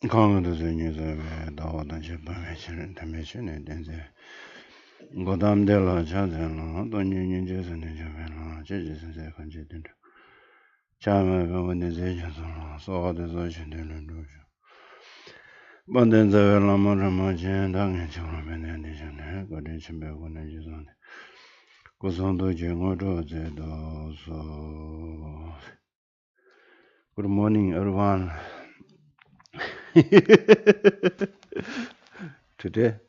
강원도 전에서 나왔던 제품의 실은 담배신에 된제 고담대로 찾아는 또 년년제선에 저변 제제선에 관계된 자매 병원에 제셔서 소화돼서 신되는 거죠. 먼저 라마를 맞은 당에 처음에는 되잖아요. 거기 준비하고는 이제 고선도 정어도 제도 so good morning everyone. today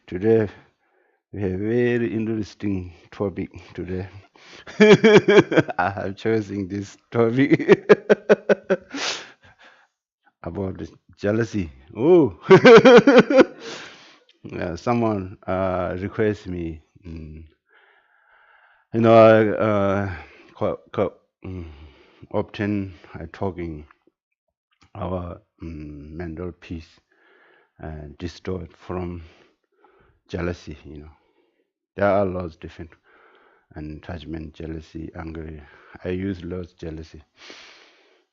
today we have very interesting topic today. I have chosen this topic about jealousy. Oh, someone request me. You know, mm, often I talking our mental peace distorted from jealousy. You know, there are lots different and attachment, jealousy, anger. I use lots jealousy,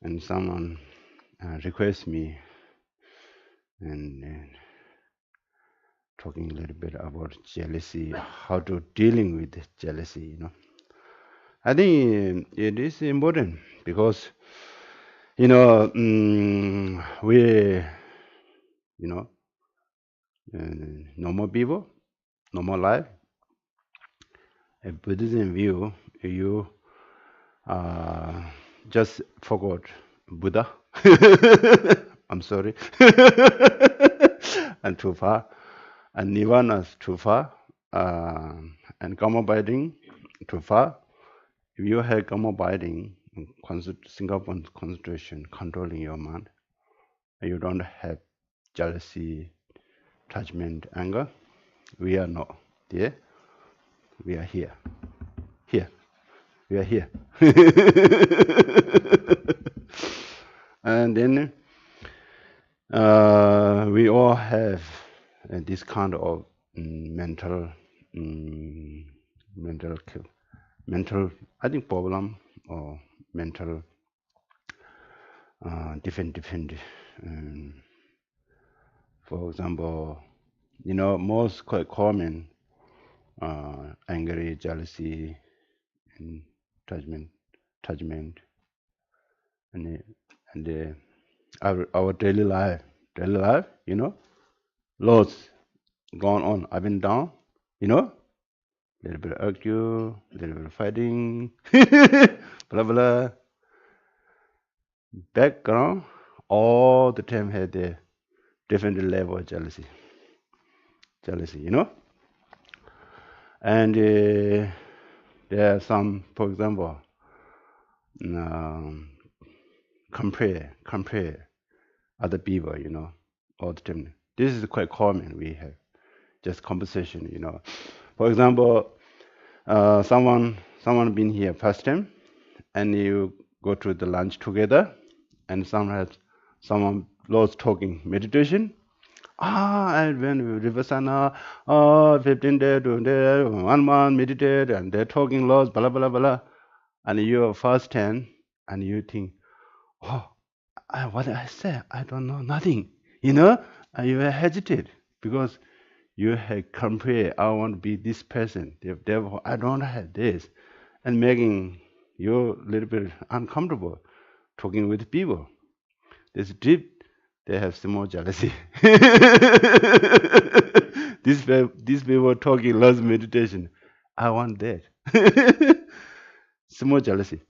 and someone request me and talking a little bit about jealousy, how to dealing with jealousy. You know, I think it is important because you know we you know normal people, normal life. A Buddhism view, you uh, just forgot Buddha. I'm sorry, and too far, and Nirvana is too far, and karma binding too far. If you have karma binding, Singapore concentration, controlling your mind, and you don't have jealousy, attachment, anger, we are not there. We are here. Here. We are here. And then we all have this kind of mental, mm, mental, mental, I think problem or mental different. Um, for example, you know, most quite common angry, jealousy, and attachment, and our daily life, you know, lots going on up and down, you know, little bit of argue, little bit of fighting, blah blah, background, all the time had a different level of jealousy, you know, and there are some, for example, um, compare other people, you know, all the time. This is quite common. We have just conversation, you know. For example, someone been here first time, and you go to the lunch together, and someone loves talking meditation. I went with Vipassana, 15 days, 20 days, 1 month, meditate, and they're talking lots, blah, blah, blah. And you're first time, and you think, oh, what I say, I don't know nothing, you know, and you hesitate because you have compare, I want to be this person, therefore I don't have this, and making you a little bit uncomfortable talking with people. This deep, they have some more jealousy. These people talking lots of meditation. I want that. Some more jealousy.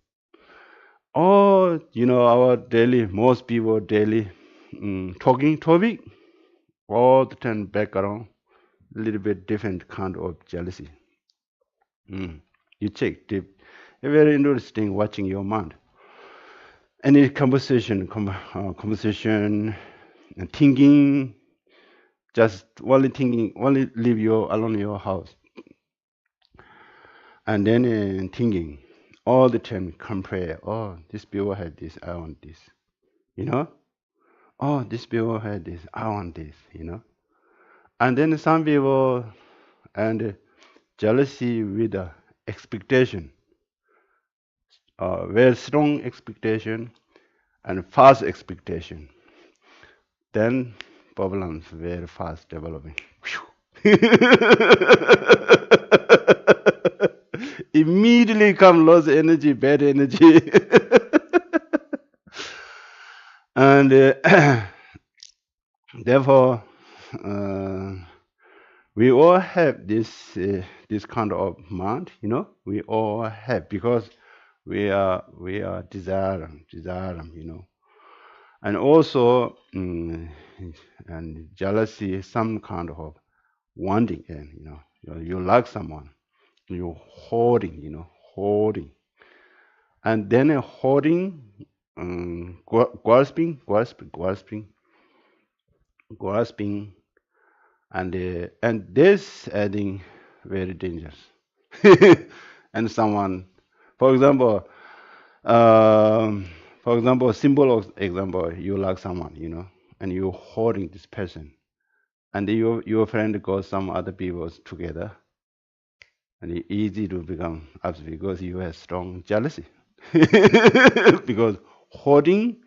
Oh, you know, our daily, most people daily talking topic, all the time background, a little bit different kind of jealousy. You check deep. Very interesting watching your mind. Any conversation, and thinking, just only thinking, only leave you alone in your house, and then thinking all the time, compare. Oh, this people had this, I want this. You know. Oh, this people had this, I want this. You know. And then some people and jealousy with expectation. very strong expectation and fast expectation, then problems very fast developing. Immediately come low energy, bad energy. And therefore, uh, we all have this kind of mind, we all have, because we are desire, and also and jealousy is some kind of wanting, and you like someone, you holding, and then holding, grasping, and this adding very dangerous. And someone, for example, um, symbol of example, you like someone, and you holding this person, and your friend goes some other people together, and it's easy to become upset because you have strong jealousy. Because holding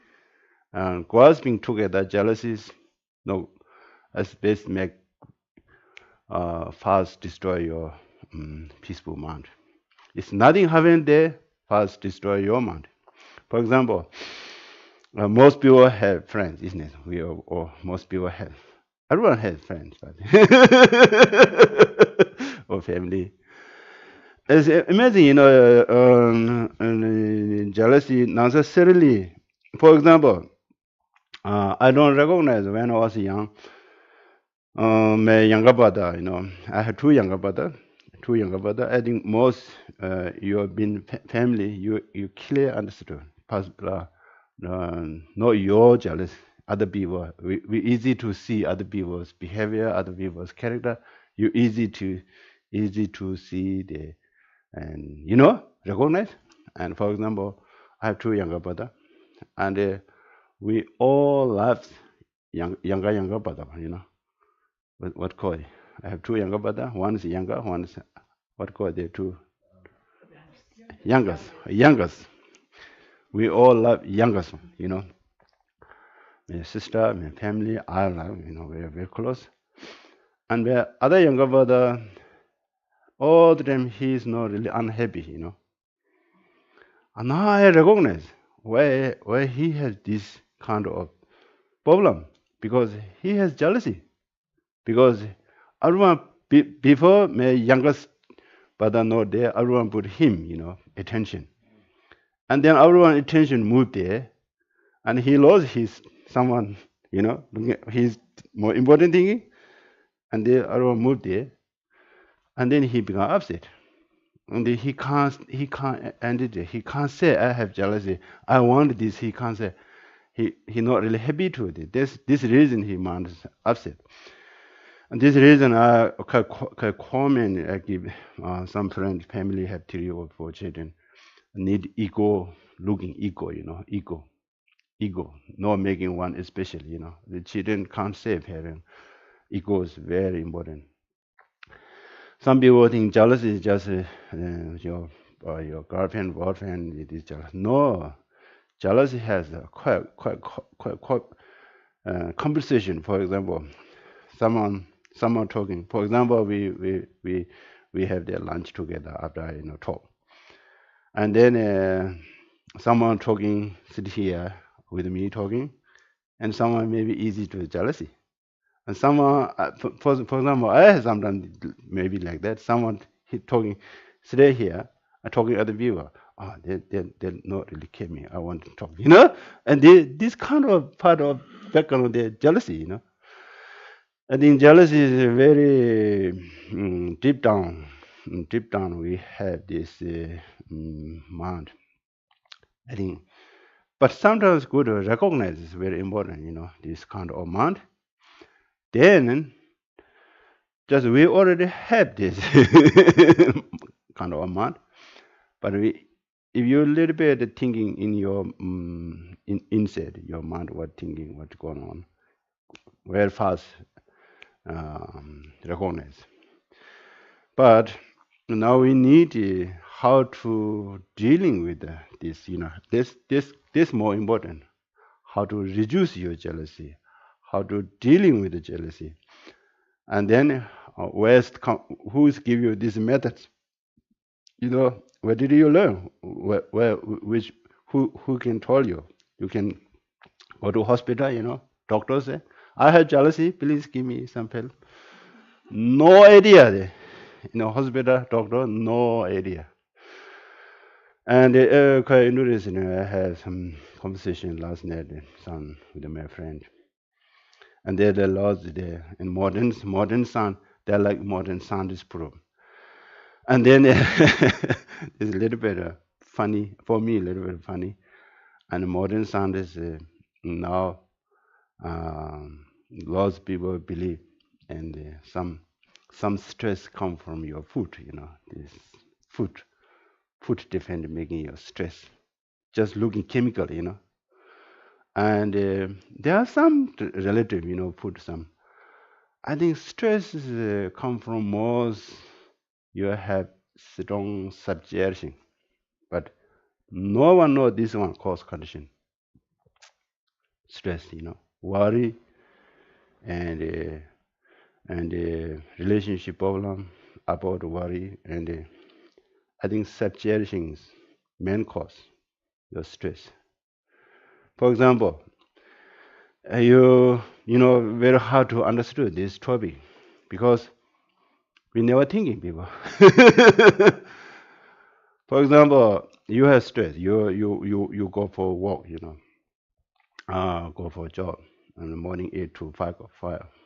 and grasping together, jealousies, no, as best make fast destroy your peaceful mind. If nothing happened there, fast destroy your mind. For example, most people have friends, isn't it? Or most people have. Everyone has friends, but or family. As imagine, jealousy not necessarily. For example, I don't recognize when I was young. My younger brother, I have two younger brother. I think most you have been family, you clearly understood. Not your jealous. Other people, we easy to see other people's behavior, other people's character. You easy to see the and recognize. And for example, I have two younger brother, and we all love younger brother. What call it? I have two younger brother. One is younger. One is what call it? The two youngest. Youngest. We all love youngest. My sister, my family, I love. We are very close. And the other younger brother, all the time he is not really unhappy. And now I recognize why he has this kind of problem, because he has jealousy. Because everyone before my youngest brother not there, everyone put him, attention, and then everyone attention moved there, and he lost his someone, his more important thing, and then everyone moved there, and then he became upset, and then he can't end it. He can't say I have jealousy. I want this. He can't say. He not really happy to it. This reason he minds upset. And this reason I can comment, I give some friends, family have 3 or 4 children, need looking ego, not making one special, The children can't say parent. Ego is very important. Some people think jealousy is just your girlfriend, boyfriend, it is jealous. No, jealousy has a quite compensation. For example, someone talking. For example, we have their lunch together after talk, and then someone talking sit here with me talking, and someone maybe easy to jealousy, and someone for example I have sometimes maybe like that. Someone talking stay here, talking other viewer. Oh, they not really care me. I want to talk, and this kind of part of background of their jealousy, I think jealousy is a very deep down. Deep down, we have this mind. I think, but sometimes good to recognize is very important. This kind of mind. Then, just we already have this kind of mind, but if you a little bit thinking in your inside your mind, what thinking, what's going on, very fast recognize. But now we need how to dealing with this, this more important. How to reduce your jealousy, how to dealing with the jealousy, and then who's give you these methods? Where did you learn? Which, who can tell you? You can go to hospital, doctor say, I have jealousy, please give me some help. No idea. Hospital, doctor, no idea. And quite interesting. I had some conversation last night with my friend, and they're the laws there in modern sound. They're like modern sound is proof. And then it's a little bit funny for me, a little bit funny. And modern sound is now lots of people believe, and some stress come from your food. This food food different making you stress. Just looking chemical. And there are some relative, food some. I think stress is, come from most you have strong suggestion, but no one know this one cause condition. Stress, worry and relationship problem about worry and I think suggestions main cause your stress. For example, very hard to understand this topic because we never thinking people. For example, you have stress. You go for walk. Go for a job in the morning 8 to 5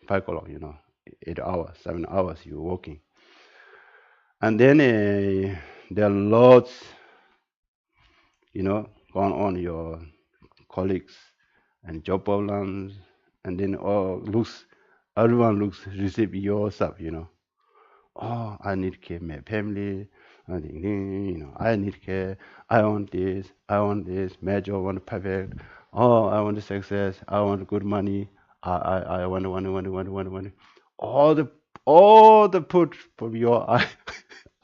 o'clock. 8 hours, 7 hours you working, and then there are lots going on your colleagues and job problems, and then everyone looks receive your stuff. Oh, I need care my family. I think, I need care. I want this. I want this. Major want perfect. Oh, I want success. I want good money. I want. All the all the put from your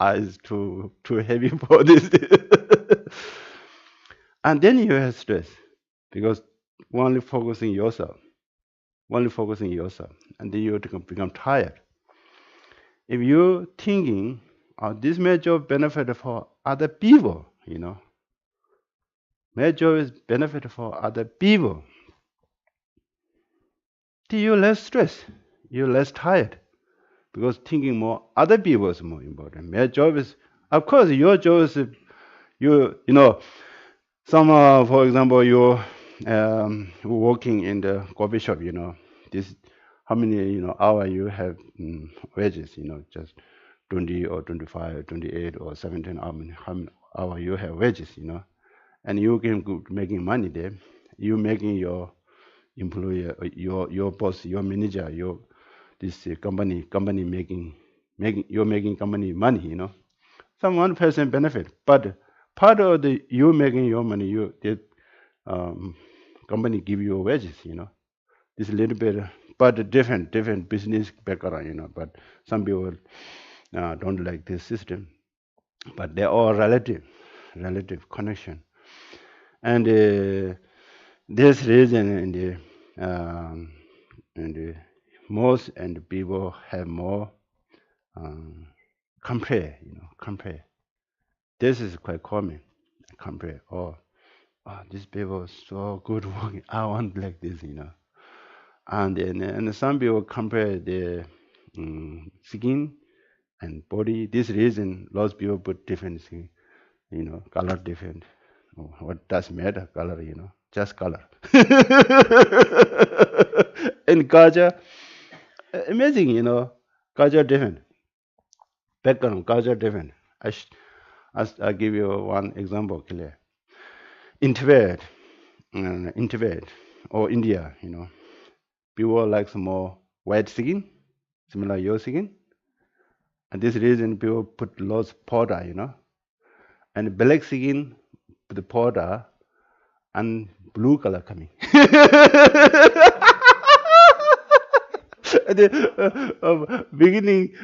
eyes too heavy for this, and then you have stress because only focusing yourself, and then you become tired. If you're thinking, this may job benefit for other people, may job is benefit for other people, then you're less stressed, you're less tired, because thinking more other people is more important. May job is, of course, your job is some, for example, you're working in the coffee shop, this how many hour you have wages, just 20 or 25, 28 or 17 how many hour you have wages, and you can go making money there. You making your employer, your boss, your manager, your this company making you're making company money, some 1% benefit, but part of the you making your money, um, company give you wages, this a little bit, but different business background, but some people don't like this system, but they're all relative connection, and this reason and the most and the people have more um, compare. This is quite common. Compare. Oh, these people are so good working. I want like this, And some people compare their skin and body. This reason, lots of people put different skin, color different. Oh, what does matter? Color, just color. And culture, amazing, culture different. Background, culture different. I give you one example clear. In Tibet or India, people like some more white skin, similar your skin, and this reason people put lots of powder, and black skin put the powder and blue color coming. At the beginning,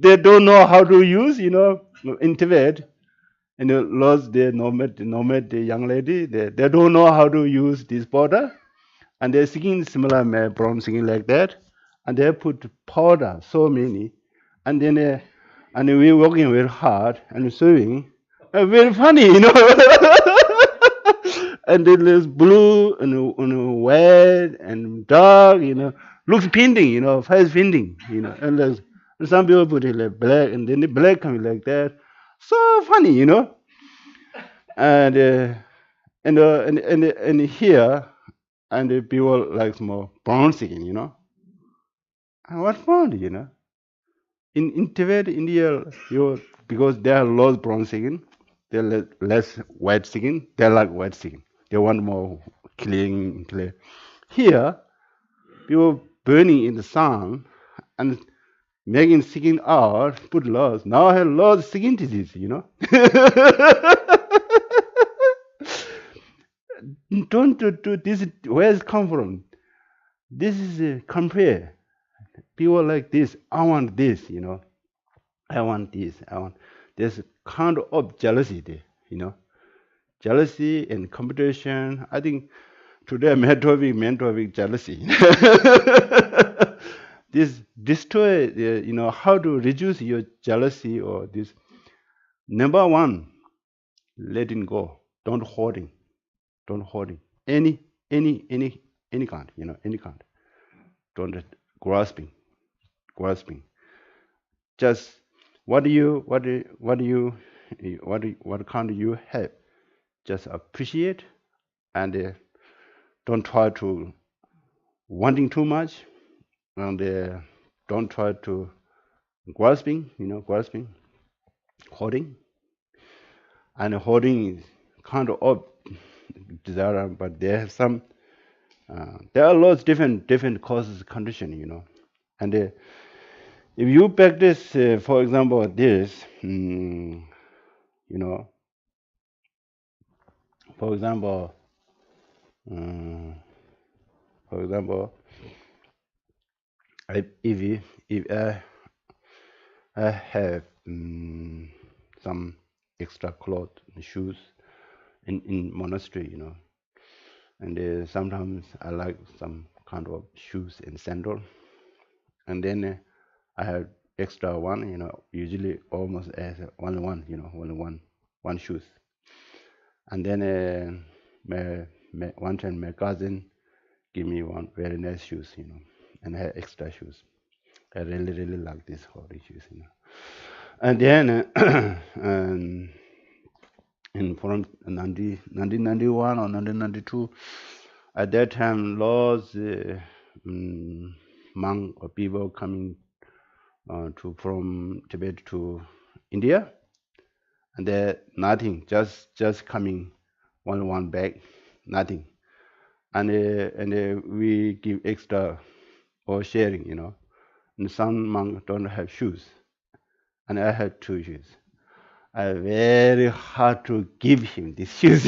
they don't know how to use, in Tibet. And lost the nomad the young lady. They don't know how to use this powder, and they're singing similar brown singing like that, and they put powder so many, and then and we're working very hard and sewing, very funny, and then there's blue and white and dark, looks painting, face painting, and some people put it like black, and then the black coming like that, so funny, and and here, and the people like more brown skin, And what found, in Tibet, India, because they are low brown skin, they're less white skin. They like white skin. They want more clear. Here, people burning in the sun and making skin out, put loss. Now I have lost skin disease, Don't do this. Where it come from? This is compare. People like this. I want this, I want this. I want. There's kind of jealousy there, Jealousy and competition. I think today main topic jealousy. This destroy, how to reduce your jealousy or this. Number one, letting go. Don't hoarding. Don't hoarding. Any kind, any kind. Don't grasping, grasping. Just what kind you have. Just appreciate and don't try to wanting too much and don't try to grasping, hoarding, and hoarding is kind of desire, but there have some there are lots different causes condition, and if you practice, for example, this, you know, for example, um, for example, if I have some extra clothes, shoes in monastery, and sometimes I like some kind of shoes and sandal, and then I have extra one, usually almost as only one, only one shoes, and then one time my cousin give me one very nice shoes, and I have extra shoes. I really like these holy shoes, and then in from 1991 or 1992, at that time, laws monk or people coming from Tibet to India, and there nothing, just coming one bag, nothing, and we give extra or sharing, And some monk don't have shoes, and I have two shoes. I very hard to give him these shoes,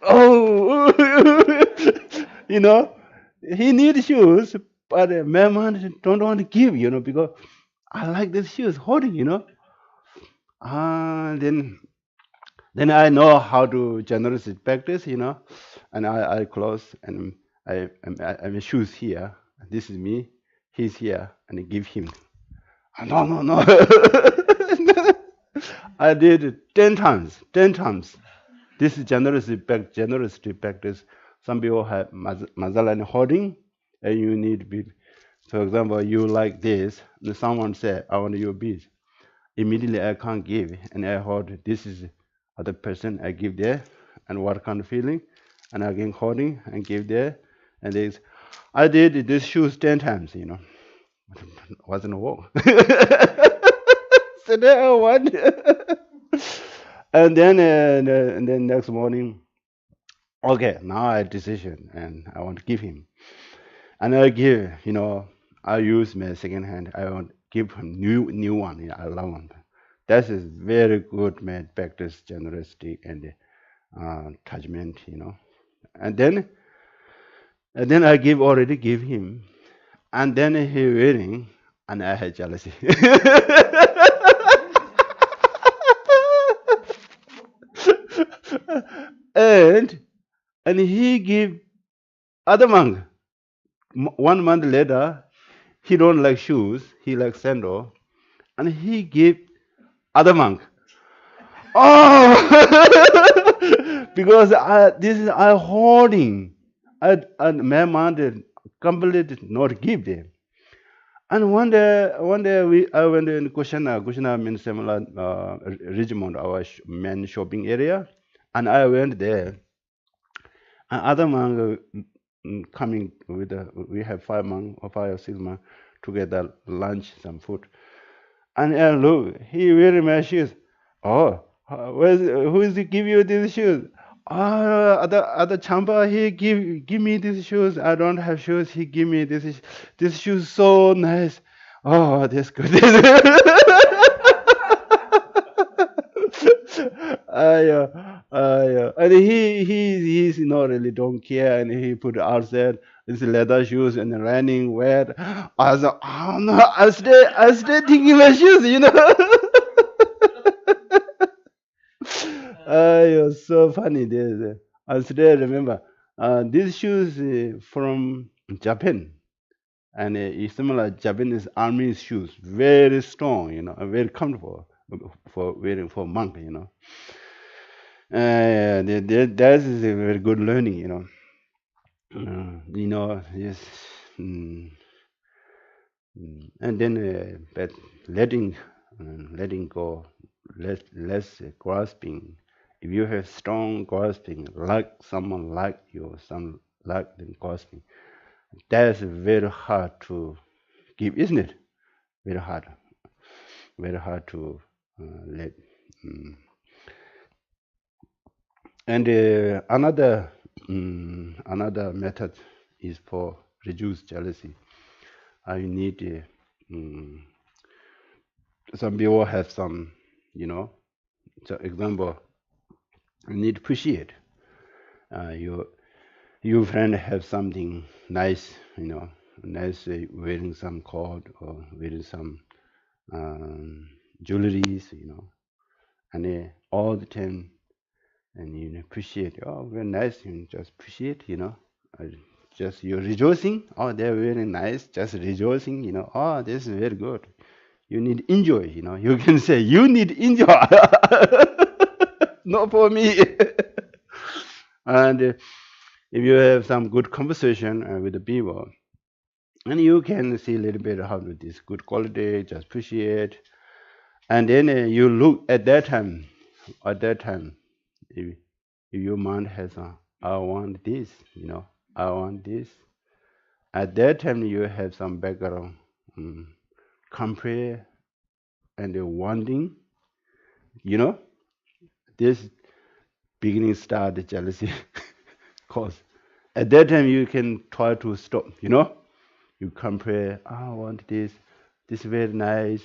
Oh, he needs shoes, but my man don't want to give, because I like these shoes holding, then I know how to generously practice, and I close and I shoes here. This is me. He's here, and I give him. No. I did it 10 times. 10 times. This is generously practice. Some people have mazala hoarding, and you need be. For example, you like this, and someone said, "I want your beads." Immediately, I can't give, and I hoard. This is other person I give there, and what kind of feeling, and again hoarding and give there, and this. I did this shoes 10 times, wasn't a walk. So there I won. And then next morning, okay, now I decision and I want to give him. And I give, I use my second hand. I want to give him new one. I love one. That is very good man practice generosity and attachment, And then I already give him, and then he wearing, and I had jealousy. and he give other monk. 1 month later, he don't like shoes, he like sandal, and he give other monk. Oh, because this is I hoarding. My mother completely not give them. And one day I went in Kushana. Kushana means similar Richmond, our main shopping area, and I went there. And other man coming with we have 5 months or 5 or 6 months together lunch some food. And look, he wearing my shoes. Oh, who is he give you these shoes? Other champa, he give me these shoes. I don't have shoes. He give me this shoes so nice. Oh, that's good. And he's not really don't care, and he put outside his leather shoes and running wet. I was like, oh no, I stay thinking my shoes. So funny. I still remember these shoes from Japan, and it's similar Japanese army shoes, very strong, and very comfortable for wearing for monk. That is a very good learning. Yes. mm, and then but letting go, less grasping. If you have strong grasping, like someone like you, some like them grasping, that's very hard to give, isn't it? Very hard, very hard to let. mm. And another method is for reduce jealousy. I need some people have some, you know. So example, you need to appreciate. Your friend have something nice, nice wearing some coat or wearing some um, jewelries, and all the time, and you appreciate. Oh, very nice. You just appreciate, Uh, just you're rejoicing. Oh, they're very nice. Just rejoicing, Oh, this is very good. You need enjoy, You can say you need enjoy, not for me. And if you have some good conversation with the people, and you can see a little bit how to this good quality, just appreciate, and then you look at that time, if your mind has I want this, I want this. At that time, you have some background, um, compare and wanting, you know, this beginning start the jealousy cause. At that time, you can try to stop, You compare, I want this is very nice,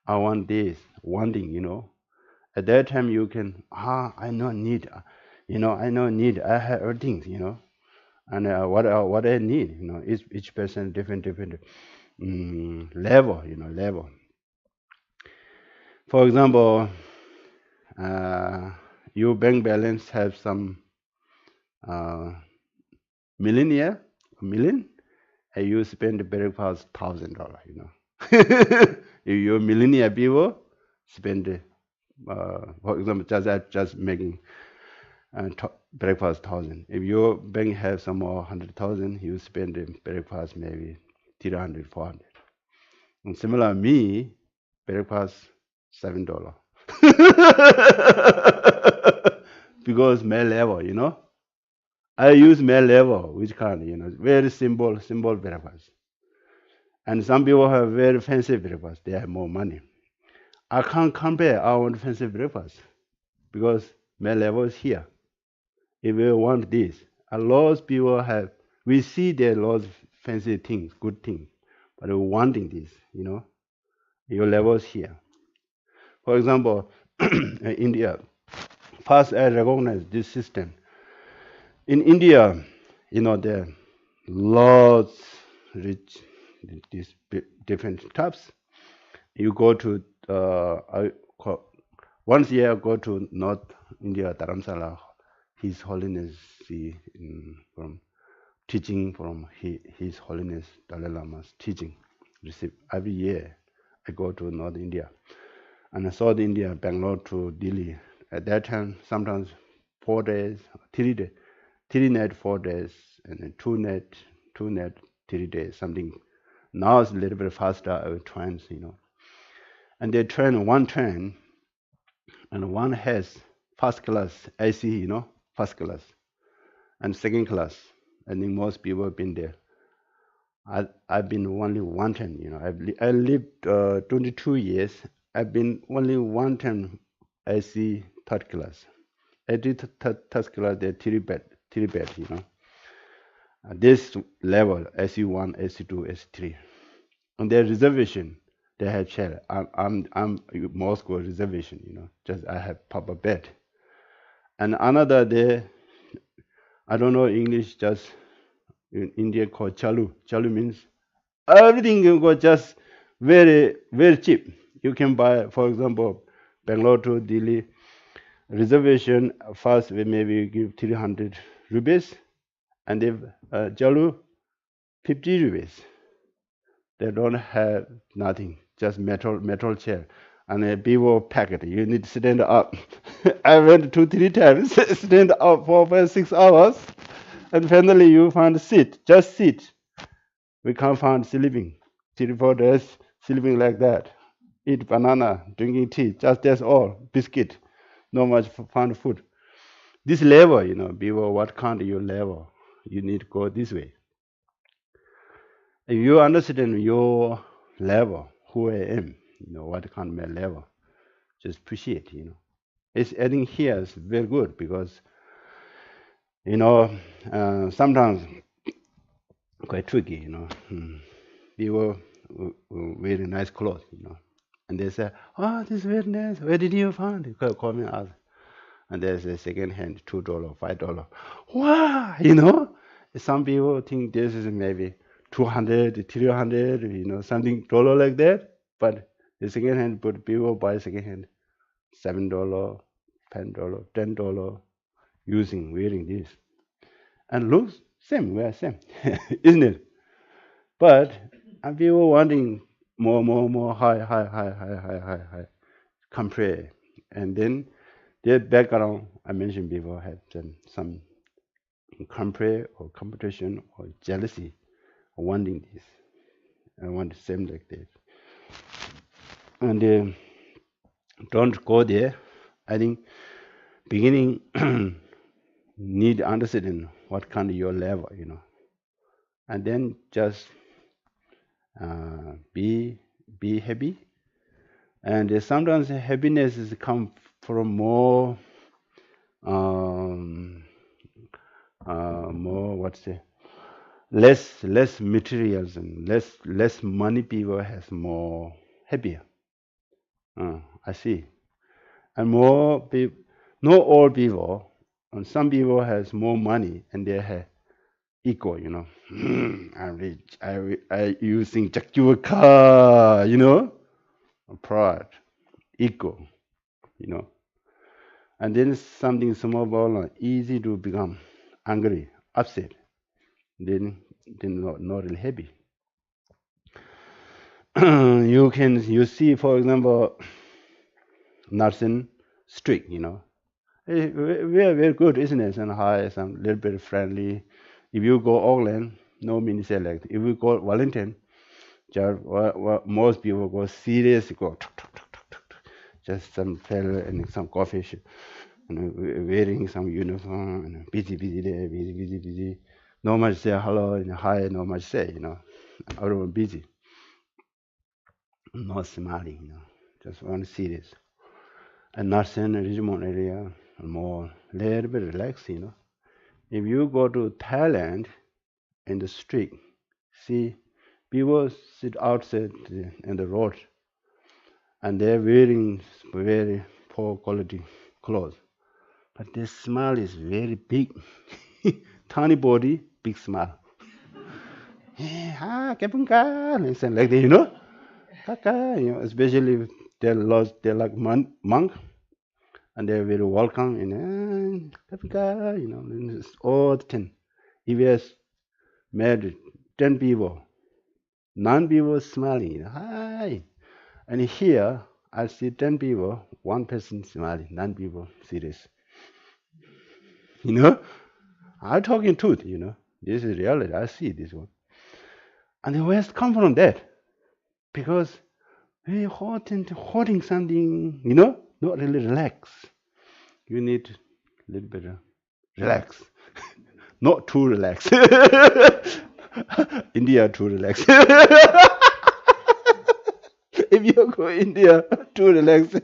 I want this, wanting, At that time, you can, I know need, I know need, I have everything, and what I need, each person different level, level. For example, uh, your bank balance have some uh, millionaire, million, and you spend breakfast $1,000, if you're millionaire people spend, for example, just making breakfast 1,000. If your bank has some more 100,000, you spend breakfast maybe 300, 400. And similar me, breakfast $7. Because my level, I use my level, which kind, very simple breakfast. And some people have very fancy breakfast. They have more money. I can't compare our fancy breakfast because my level is here. If we want this, a lot of people have, we see there are lots of fancy things, good things, but we're wanting this, your level is here. For example, India, first I recognize this system. In India, there are lots rich these different types. You go to once a year I go to North India, Dharamsala, His Holiness, from teaching from His Holiness Dalai Lama's teaching. Receive every year. I go to North India, and I South India, Bangalore to Delhi. At that time, sometimes 4 days, 3 days, 3 night, 4 days, and then 2 night, 2 night, 3 days, something. Now it's a little bit faster with trains. And they train one train, and one has first class AC, first class, and second class. I think most people have been there. I've been only one time. I lived 22 years. I've been only one time AC third class. I did third class, they're three bed. This level, SU1, SU2, SU3. On their reservation, they have chair. I'm Moscow reservation. Just I have proper bed. And another day, I don't know English, just in India called chalu. Chalu means everything you got just very, very cheap. You can buy, for example, Bangalore to Delhi reservation. First, we maybe give 300 rupees, and if chalu 50 rupees. They don't have nothing, just metal chair and a beaver packet. You need to stand up. I went 2, 3 times, stand up for 5, 6 hours, and finally you find a seat, just sit. We can't find sleeping. 3, 4 days sleeping like that. Eat banana, drinking tea, just that's all. Biscuit, no much found food. This level, beaver, what kind of your level? You need to go this way. If you understand your level, who I am, what kind of my level, just appreciate. It's adding here is very good because, sometimes quite tricky. People wearing nice clothes. And they say, oh, this is very nice. Where did you find it? Call me out. And there's a second hand, $2, $5. Wow. Some people think this is maybe 200, 300, something dollar like that. But the second hand, but people buy second hand $7, $10, wearing this. And looks same, we are same, isn't it? But people wanting more, high, compare. And then their background, I mentioned before, had some compare or competition or jealousy, wanting this. I want the same like that. And don't go there. I think beginning need understanding what kind of your level. And then just be happy. And sometimes happiness is come from more what's it, less materials and less money. People has more happier. I see. And more people, not all people, and some people has more money and they have ego. I'm rich. I using Jaguar car. Pride, ego. And then something small, easy to become angry, upset. Then not really happy. You see, for example, nursing strict. We are very good, isn't it? And high, some little bit friendly. If you go Auckland, no mini select. If you go Wellington, just most people go serious, go just some fella and some coffee shop, wearing some uniform, and busy there, busy. No much say hello and hi, no much say. Everyone busy, not smiling. Just one serious. And Narsen, Rijmond area, more little bit relaxed. If you go to Thailand in the street, see people sit outside in the road and they're wearing very poor quality clothes. But their smile is very big. Tiny body, big smile. Kepunka, like that. Kaka, especially they're like monk. and they're very welcome, Kapika, and it's all 10. If you has met 10 people, 9 people smiling, hi. And here, I see 10 people, one person smiling, 9 people serious. You know, I'm talking truth, This is reality. I see this one. And the West come from that because we holding something, not really relax. You need a little bit of relax, not too relax. India too relax. If you go India too relax,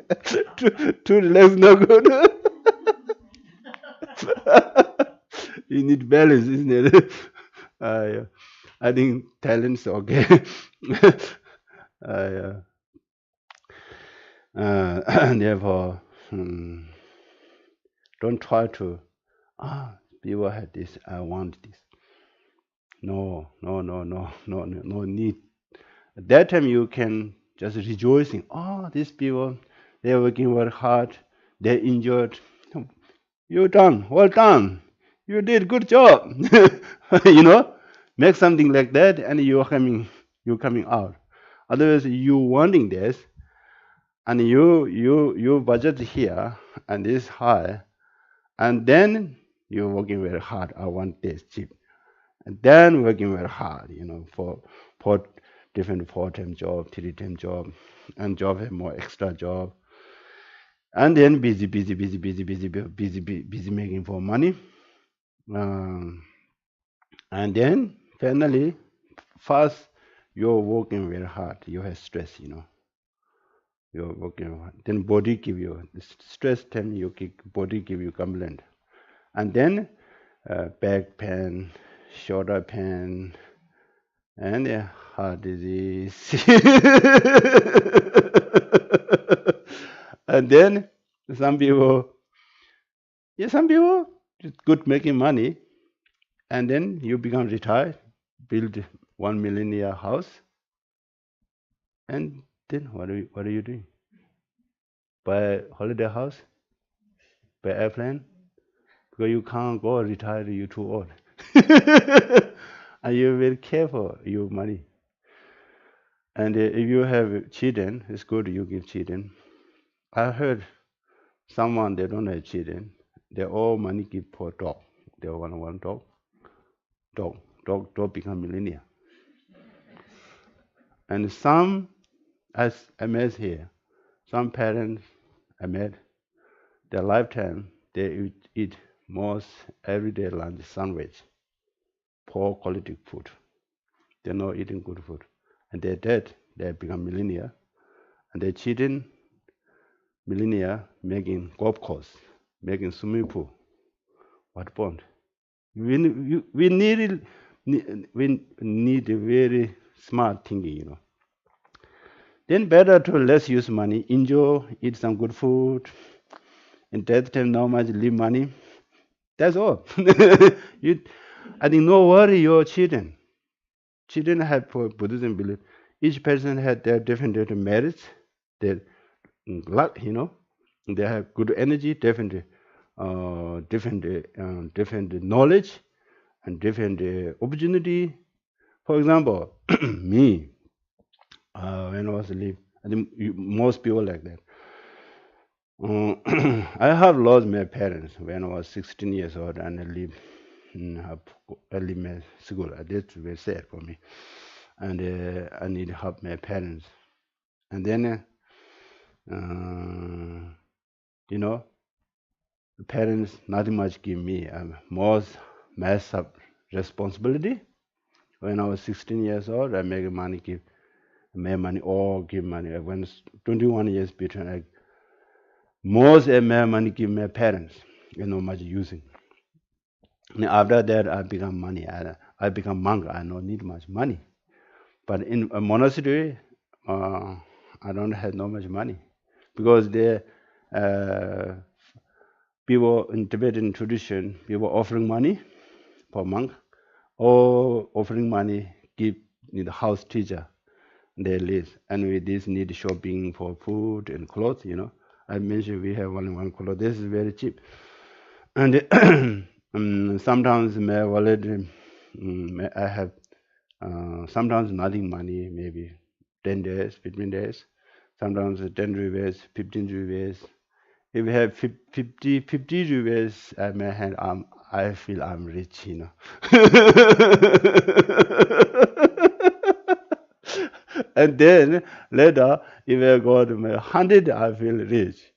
too relax no good. You need balance, isn't it? Yeah. I think talent's okay. Yeah. Therefore, don't try to, people had this, I want this. No, no, no, no, no, no, no need. At that time, you can just rejoicing. Oh, these people, they're working very hard. They enjoyed. You done, well done. You did good job. you know, make something like that, and you're coming out. Otherwise, you wanting this, and you budget here, and this high, and then you're working very hard. I want this cheap, and then working very hard, for different 4 time job, 3 time job, and job have more extra job, and then busy, busy, busy, busy, busy, busy, busy, busy making for money, um, and then finally, first you're working very hard. You have stress, You're working hard. Then body give you stress. Then body give you complaint, and then back pain, shoulder pain, and heart disease. And then some people, some people just good making money, and then you become retired, build 1 million house, and then what are you doing? Buy a holiday house, buy airplane, because you can't go retire, you too old. And you're very careful your money. And if you have children, it's good you give children. I heard someone they don't have children, they all money give for dog. They want one dog, dog become millionaire. And some, as I met here, some parents I met, their lifetime they eat most everyday lunch sandwich, poor quality food. They're not eating good food, and they're dead. They become millionaire, and their children millionaire making golf course, making swimming pool. What point? We need a very smart thinking. Then better to less use money, enjoy, eat some good food, and that time not much leave money. That's all. I think no worry your children. Children have for Buddhism belief. Each person had their different merits, their luck. They have good energy, different knowledge, and different opportunity. For example, me, when I was live, I think most people like that. I have lost my parents when I was 16 years old, and I live early my school. That's very sad for me, and I need to help my parents. And then, you know, the parents not much give me most mess up responsibility. When I was 16 years old, I make money, give money. When 21 years between, most of my money give my parents. Much using. And after that, I become money. I become monk. I don't need much money. But in a monastery, I don't have no much money because the people in Tibetan tradition, people offering money for monk or offering money give the house teacher their list, and with this need shopping for food and clothes. I mentioned we have only one color. This is very cheap. And sometimes my wallet, I have sometimes nothing money, maybe 10 days, 15 days. Sometimes 10 rupees, 15 rupees. If you have 50 rupees at my hand, I feel I'm rich, you know. And then later, if I got 100, I feel rich.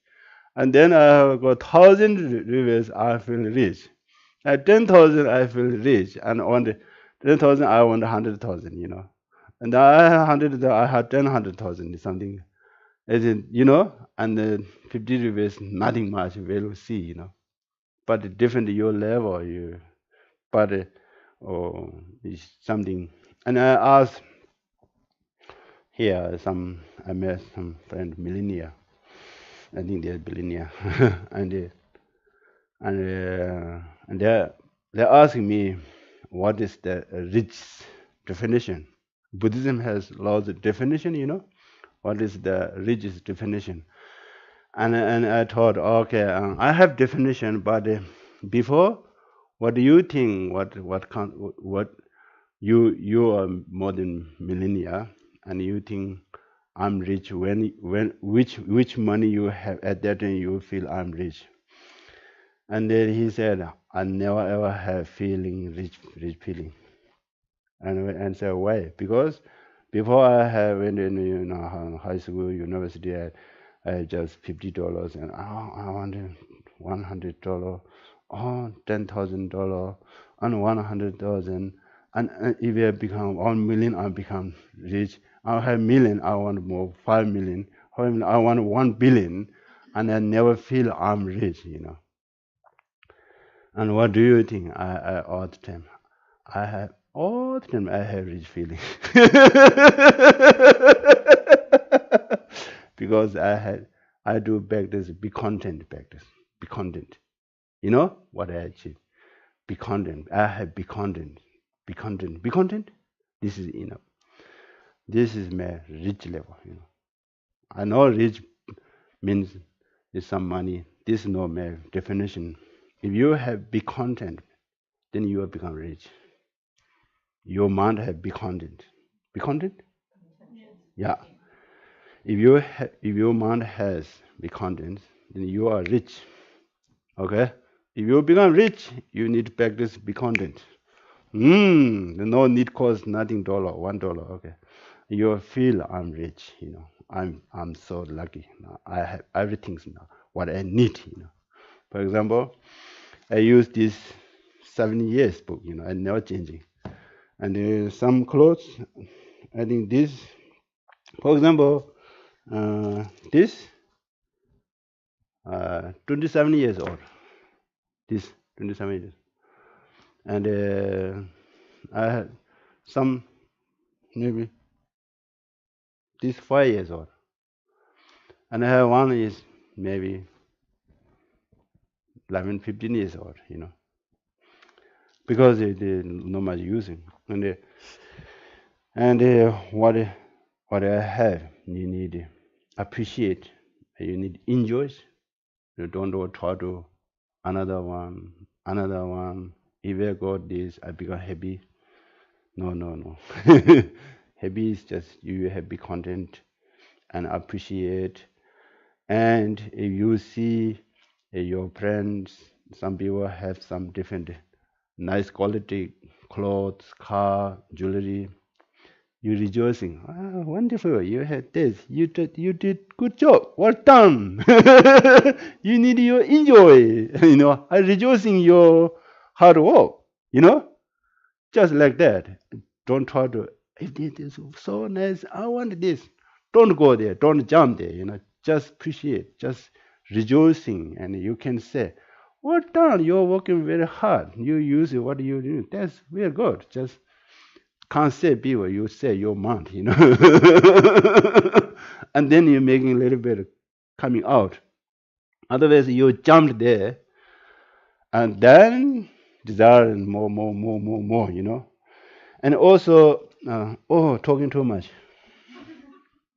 And then I have got 1,000 rupees, I feel rich. At 10,000, I feel rich. And on the 10,000, I want 100,000, you know. And I have 100, I have 10,000, something. As in, you know, and 50 rupees, nothing much, we'll see, you know. But different your level, but oh, it's something. And I asked here, I met some friend, millennia. I think they're billionaire. and they're asking me what is the rich definition. Buddhism has lots of definition, you know. What is the richest definition? And I thought, okay, I have definition, but before, what do you think? What you are more than millennia, and you think I'm rich when which money you have at that time you feel I'm rich. And then he said, I never ever have feeling rich feeling. And so why? Because before I have went in high school, university, I had just $50, and I wanted $100, oh $10,000, and 100,000, and if I become 1 million, I become rich. I have million, I want more 5 million. 5 million, I want 1 billion, and I never feel I'm rich, you know. And what do you think? I all the time. I have all the time I have rich feeling. Because I do practice be content practice. Be content. You know what I achieve? Be content. I have be content. Be content. Be content. This is enough. This is my rich level, you know. I know rich means is some money. This is not my definition. If you have be content, then you will become rich. Your mind have be content. Be content? Yeah. If your mind has be content, then you are rich. Okay? If you become rich, you need to practice be content. No need cost nothing dollar, $1. Okay. You feel I'm rich, you know. I'm so lucky. Now I have everything now, what I need, you know. For example, I use this 7 years book, you know, and never changing. And some clothes, I think this, for example, this 27 years old. This 27 years, and I had some maybe this 5 years old, and I have one is maybe 11, 15 years old. You know, because they not much using, and what I have, you need appreciate, you need enjoy. You don't try to another one, another one. If I got this, I become happy. No, no, no. Happy is just you happy content and appreciate. And if you see your friends, some people have some different nice quality clothes, car, jewelry. You rejoicing. Ah, wonderful! You had this. You did good job. Well done. You need your enjoy. You know, I rejoicing your hard work. You know, just like that. Don't try to. If this is so nice, I want this. Don't go there. Don't jump there. You know, just appreciate. Just rejoicing, and you can say, "Well done. You're working very hard. You use what you do. That's very good." Just can't say people, you say your mind, you know. And then you're making a little bit coming out. Otherwise, you jumped there and then desire more, more, more, more, more, you know. And also, talking too much.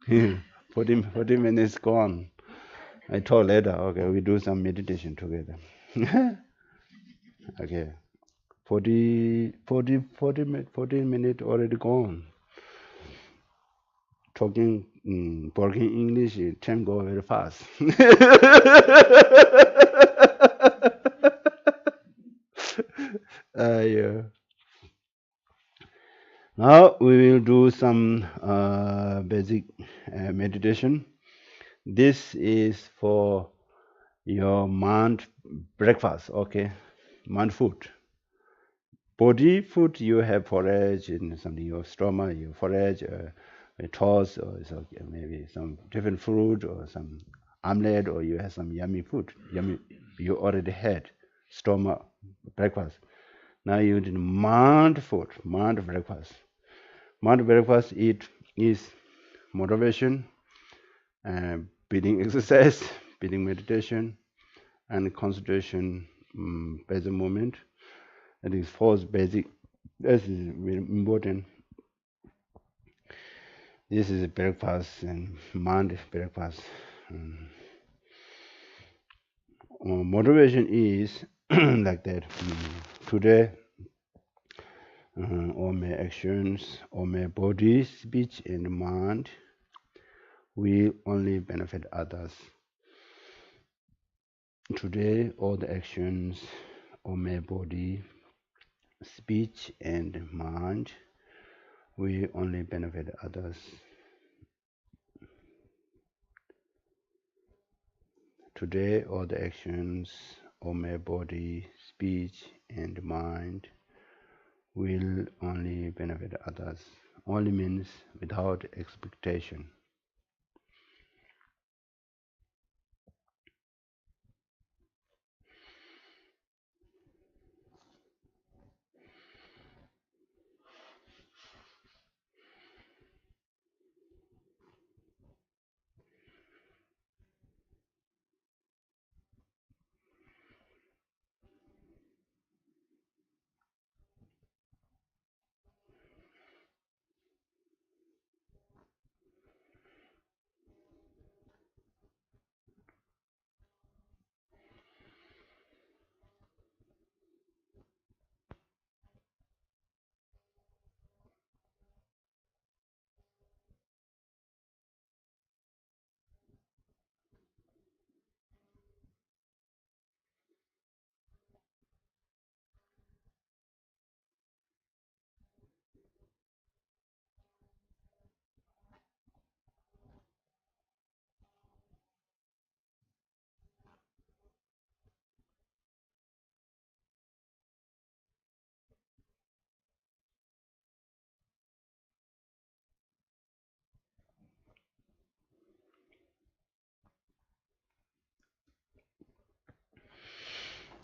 40 minutes gone. I told later, okay, we do some meditation together. Okay, 14 minutes already gone. Talking, working English, time go very fast. Yeah. Now we will do some basic meditation. This is for your mind breakfast, okay? Mind food. Body food, you have forage and something, your stomach, you forage, a toast, or so maybe some different fruit, or some omelette, or you have some yummy food. Yummy, you already had stomach breakfast. Now you need mind food, mind breakfast. Mind breakfast it is motivation, breathing exercise, breathing meditation, and concentration, present moment. That is first basic. This is very important. This is breakfast and mind breakfast. Um, Motivation is like that. Today, all my actions, all my body, speech, and mind will only benefit others. Today, all the actions, all my body, speech, and mind will only benefit others. Today, all the actions of my body, speech, and mind will only benefit others. Only means without expectation.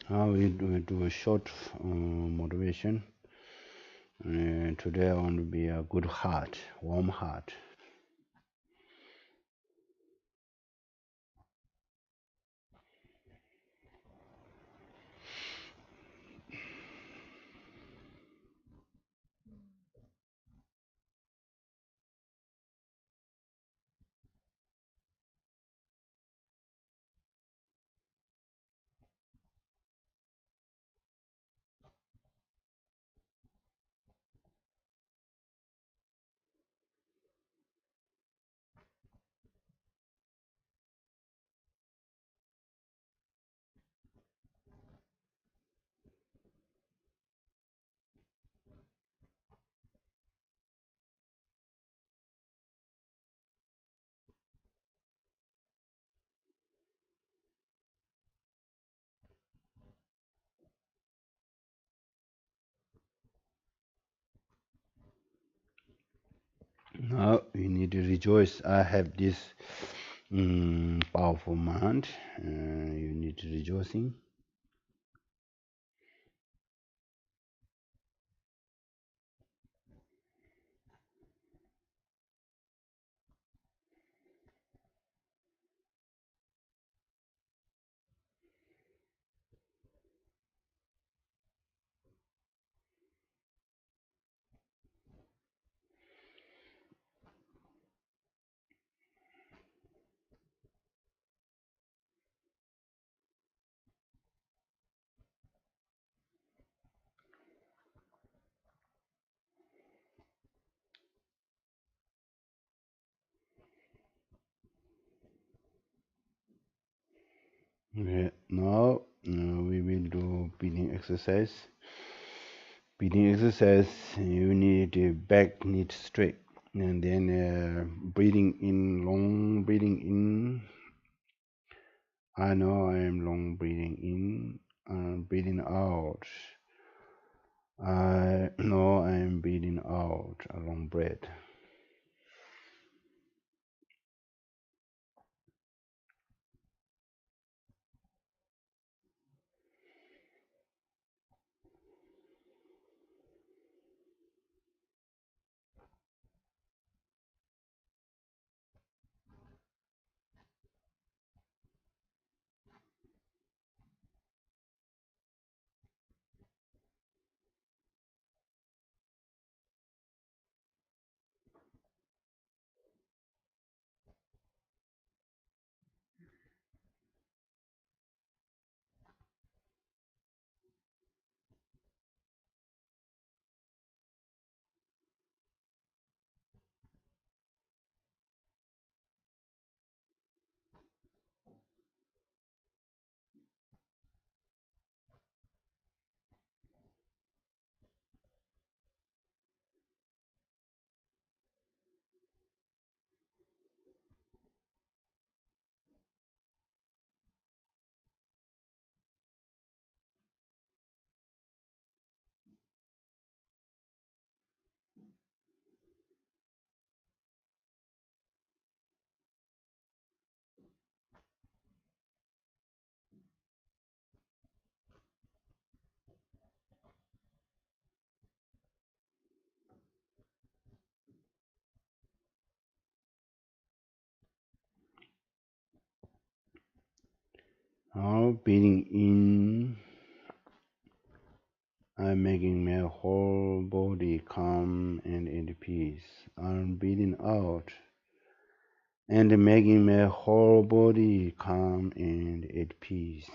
Now we do a short motivation. Today I want to be a good heart, warm heart. Now we need to rejoice. I have this powerful mind. You need to rejoicing. Okay, now we will do breathing exercise. Breathing exercise, you need back need straight, and then breathing in, long breathing in. I know I am long breathing in, breathing out. I know I am breathing out a long breath. Now breathing in, I'm making my whole body calm and at peace. I'm breathing out and making my whole body calm and at peace.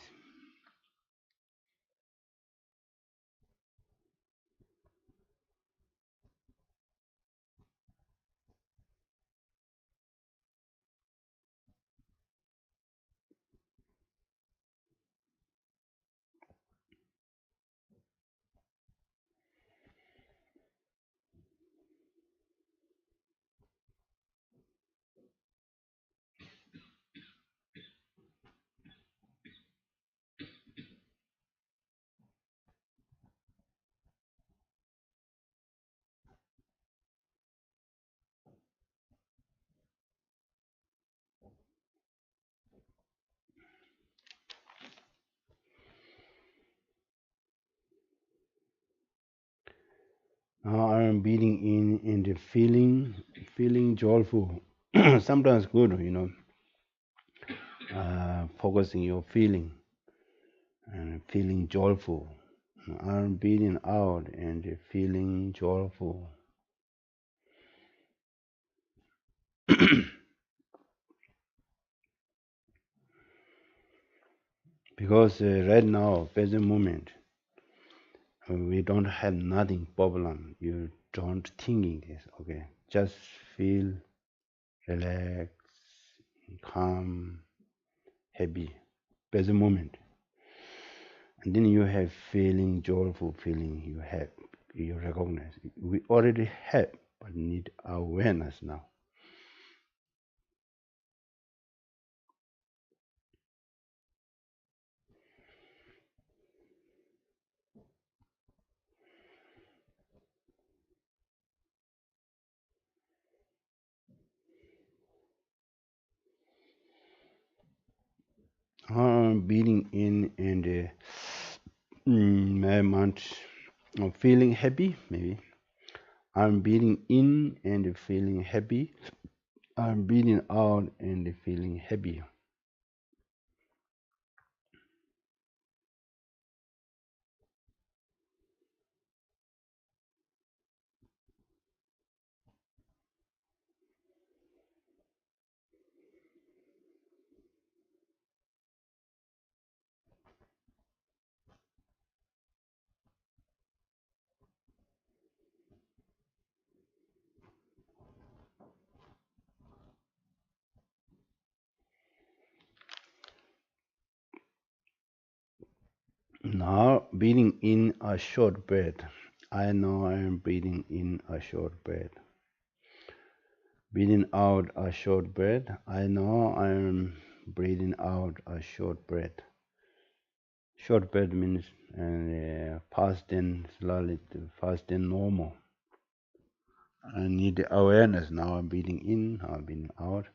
Now I'm breathing in and feeling joyful. Sometimes good, focusing your feeling and feeling joyful. I'm breathing out and feeling joyful. Because right now, present moment, we don't have nothing problem. You don't thinking this, okay? Just feel relaxed, calm, happy, present moment. And then you have feeling, joyful feeling you have, you recognize. We already have, but need awareness now. Breathing in and my mind, feeling happy, maybe. I'm breathing in and feeling happy. I'm breathing out and feeling happy. Now breathing in a short breath. I know I am breathing in a short breath. Breathing out a short breath. I know I am breathing out a short breath. Short breath means fast and slowly, fast and normal. I need awareness. Now I'm breathing in, I'm breathing out.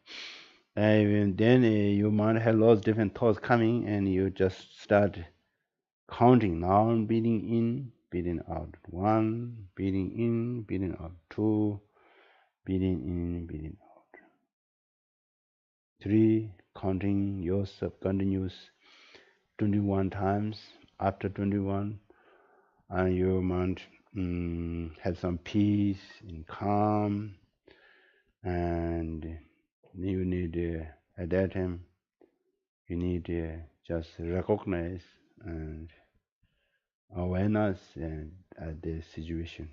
And then you might have lots of different thoughts coming, and you just start counting. Now I'm breathing in, breathing out. One, breathing in, breathing out. Two, breathing in, breathing out. Three, counting yourself continuous 21 times. After 21, and you might have some peace and calm, and you need at that time you need just recognize and awareness and at the situation.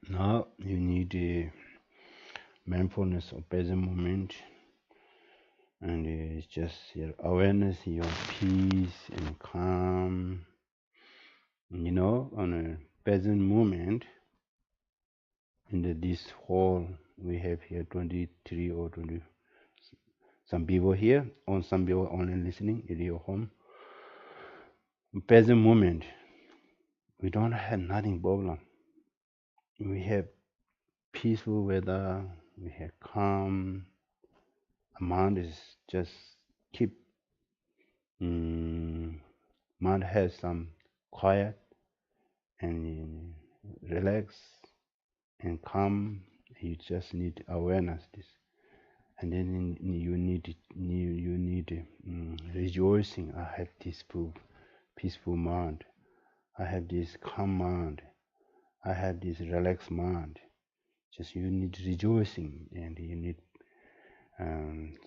Now you need mindfulness of present moment, and it's just your awareness, your peace and calm. On a present moment, in this hall we have here 23 or 20 some people here, or some people only listening in your home. Present moment, we don't have nothing problem. We have peaceful weather, we have calm. Mind is just keep. Mind has some quiet and relax and calm. You just need awareness this, and then you need rejoicing. I have this peaceful mind. I have this calm mind. I have this relaxed mind. Just you need rejoicing, and you need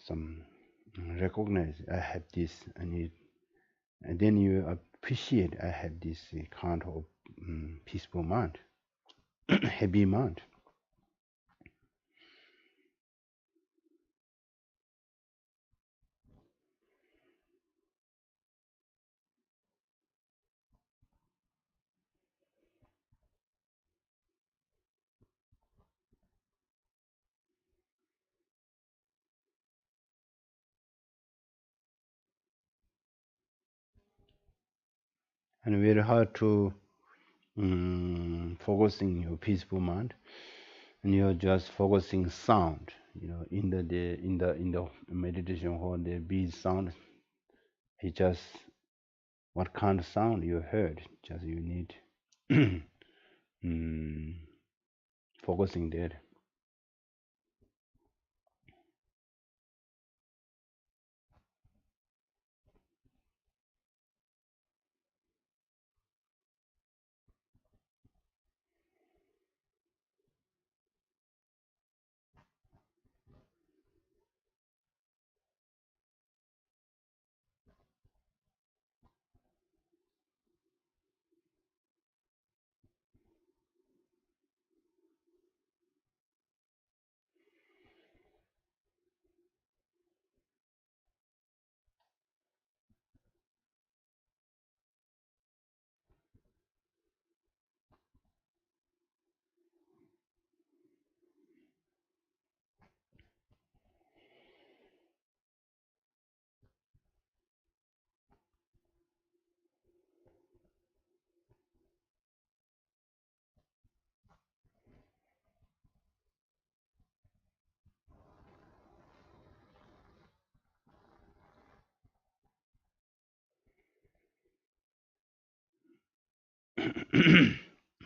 some recognize. I have this. I need, and then you appreciate. I have this kind of peaceful mind, happy mind. And very hard to focusing your peaceful mind, and you're just focusing sound. In the meditation hall, the beat sound. It just what kind of sound you heard. Just you need mm, focusing there.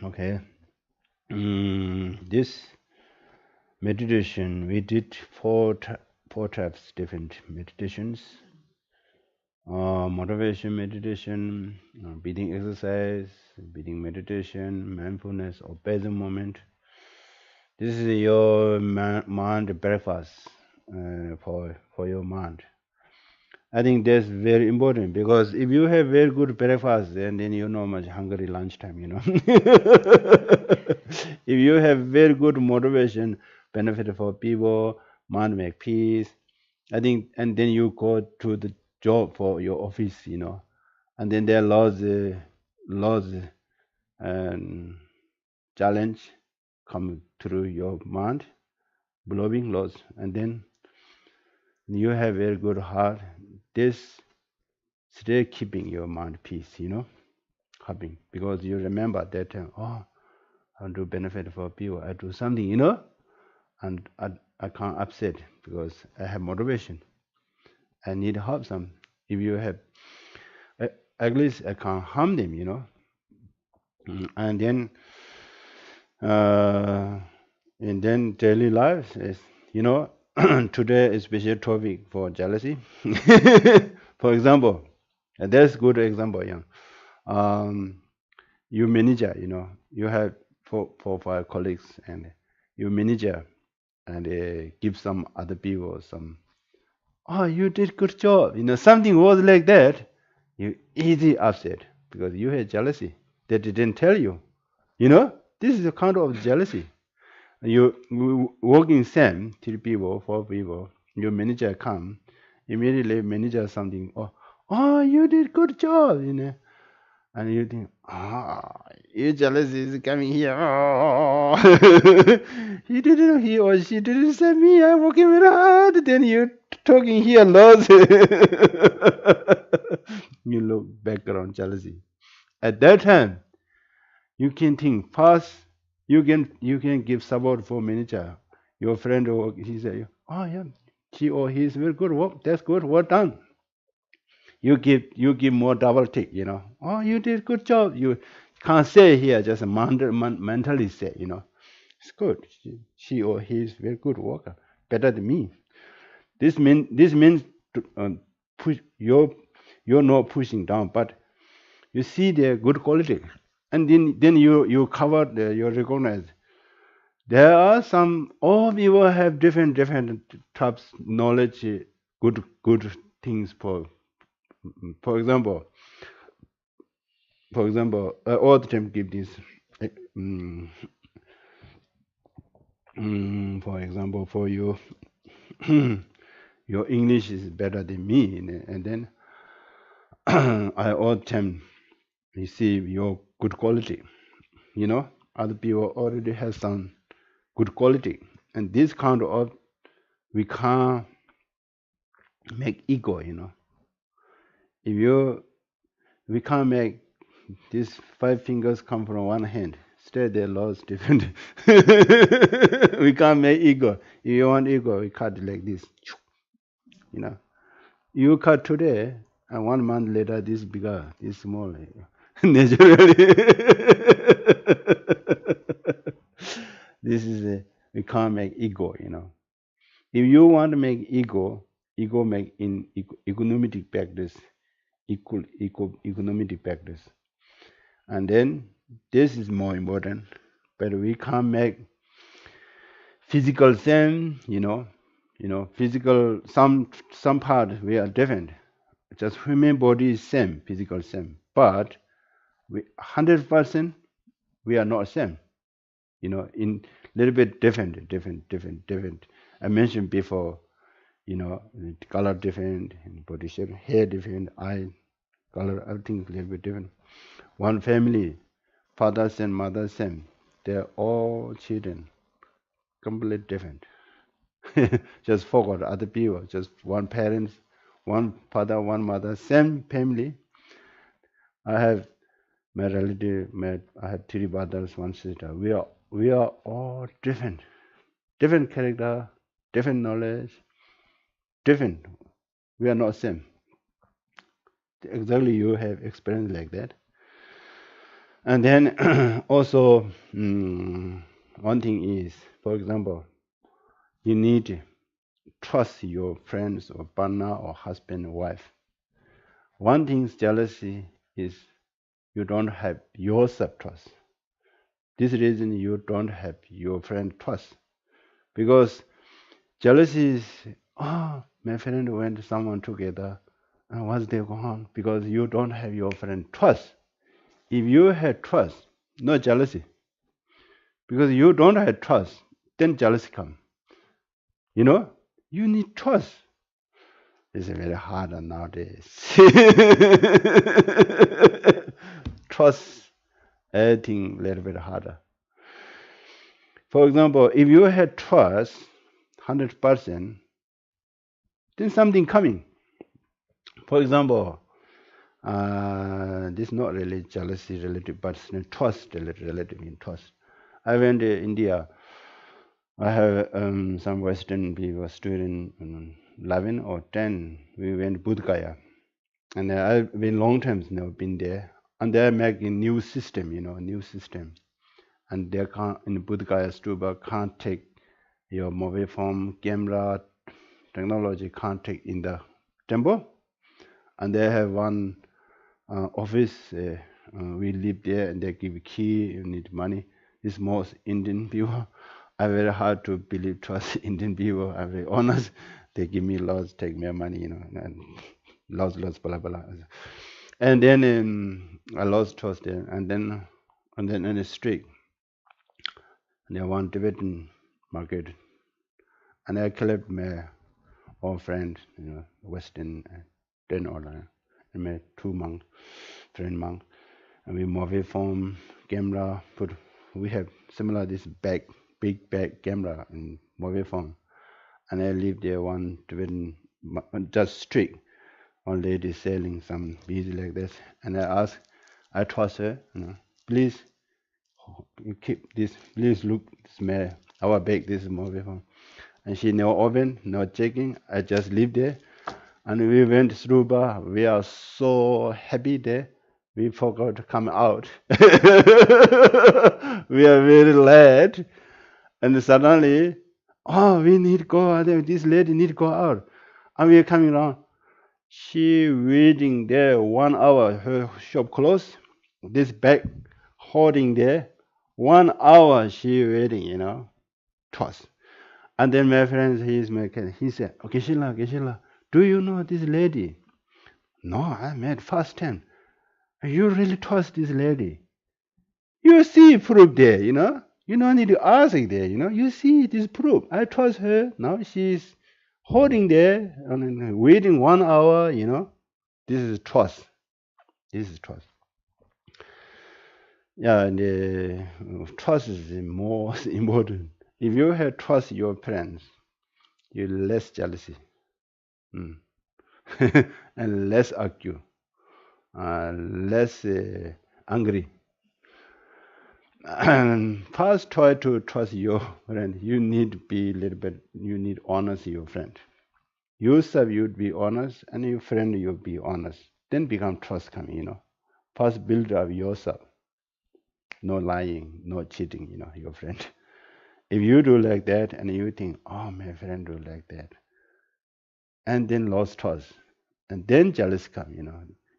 Okay. This meditation we did four types different meditations. Motivation meditation, breathing exercise, breathing meditation, mindfulness or present moment. This is your mind breakfast for your mind. I think that's very important because if you have very good breakfast, then you know much hungry lunchtime. If you have very good motivation, benefit for people, mind make peace. I think, and then you go to the job for your office, and then there are laws and challenge come through your mind, blowing laws, and then you have very good heart. This stay keeping your mind peace, happy because you remember that time. Oh, I do benefit for people. I do something, and I can't upset because I have motivation. I need help some. If you have, at least I can't harm them, And then, uh, daily life is, today is special topic for jealousy. For example, and that's good example, Um, you manager, you have four five colleagues, and you manager and give some other people some. Oh, you did good job. Something was like that. You easy upset because you had jealousy. They didn't tell you. You know This is a kind of jealousy. You working same, 3 people, 4 people. Your manager come, immediately manager something. Oh, you did good job, And you think, you jealousy is coming here. Oh, he didn't, he or she didn't say me. I'm working very hard. Then you talking here lots. You look background jealousy. At that time, you can think first. You can give support for manager. Your friend or he say, oh yeah, she or he is very good work. That's good. Well done. You give more double tick. Oh, you did good job. You can't say here, just mentally say. It's good. She or he is very good worker, better than me. This means to, push you're not pushing down, but you see the good quality, and then you cover you recognize there are some. All people have different types knowledge, good things. For example, all the time give this. eh, mm, for example, for you, your English is better than me, and then I all the time receive your good quality. Other people already have some good quality, and this kind of we can't make ego. If you we can't make these 5 fingers come from one hand. Stay there, lost different. We can't make ego. If you want ego, we cut like this. You know, you cut today, and 1 month later, this bigger, this small. Naturally, this is we can't make ego. If you want to make ego make in economic practice, economic practice, and then this is more important. But we can't make physical same. Physical some part we are different. Just human body is same, physical same, but we 100% we are not same. In little bit different. I mentioned before. Color different, body shape, hair different, eye color, everything is a little bit different. One family, father and mother same. They're all children, completely different. Just forgot other people, just one parents, one father, one mother, same family. I have my relative, I have 3 brothers, one sister. We are all different character, different knowledge, different. We are not same. Exactly, you have experience like that. And then also, one thing is, for example, you need to trust your friends or partner or husband or wife. One thing is jealousy is you don't have yourself trust. This reason you don't have your friend trust, because jealousy is, my friend went someone together, and what's they go on, because you don't have your friend trust. If you had trust, no jealousy, because you don't have trust, then jealousy come. You need trust. It's very hard nowadays. Trust everything a little bit harder. For example, if you had trust 100%, then something coming. For example, this is not really jealousy related, but trust related in trust. I went to India. I have some Western people, student, 11 or 10. We went to Bodh Gaya, and I've been long time now been there. And they're making new system, new system. And they can't in Bodh Gaya Stupa can't take your mobile phone, camera, technology can't take in the temple. And they have one office. We live there, and they give key. You need money. It's most Indian people. I very hard to believe trust Indian people. I'm very honest. They give me lots, take my money, and lots, blah blah. And then I lost trust there, and then in the street. near one Tibetan market, and I collect my old friend, Western, 10 or and my two monk, friend monk, and we move from camera. We have similar this big bag camera in mobile phone, and I live there one Tibetan just street. One lady selling some beads like this, and I told her, please you keep this, please look, smell our bag, this is mobile phone. And she no open, no checking. I just leave there, and we went through bar. We are so happy there. We forgot to come out. We are very late, and suddenly, oh, we need to go out. This lady need to go out, and we are coming around. She waiting there 1 hour. Her shop closed. This bag holding there 1 hour. She waiting, twice. And then my friend, he said, okay, Sheila, do you know this lady? No, I met first time. You really trust this lady? You see proof there, You don't need to ask there, You see this proof. I trust her. Now she's holding there and waiting 1 hour, This is trust. This is trust. Yeah, and trust is the most important. If you have trust your parents, you less jealousy. Mm. And less argue, less angry. And first try to trust your friend. You need to be a little bit, you need honest your friend. Yourself, you'd be honest, and your friend, you'll be honest. Then become trust coming, First build up yourself. No lying, no cheating, your friend. If you do like that and you think, oh, my friend do like that, and then lost trust, and then jealous come,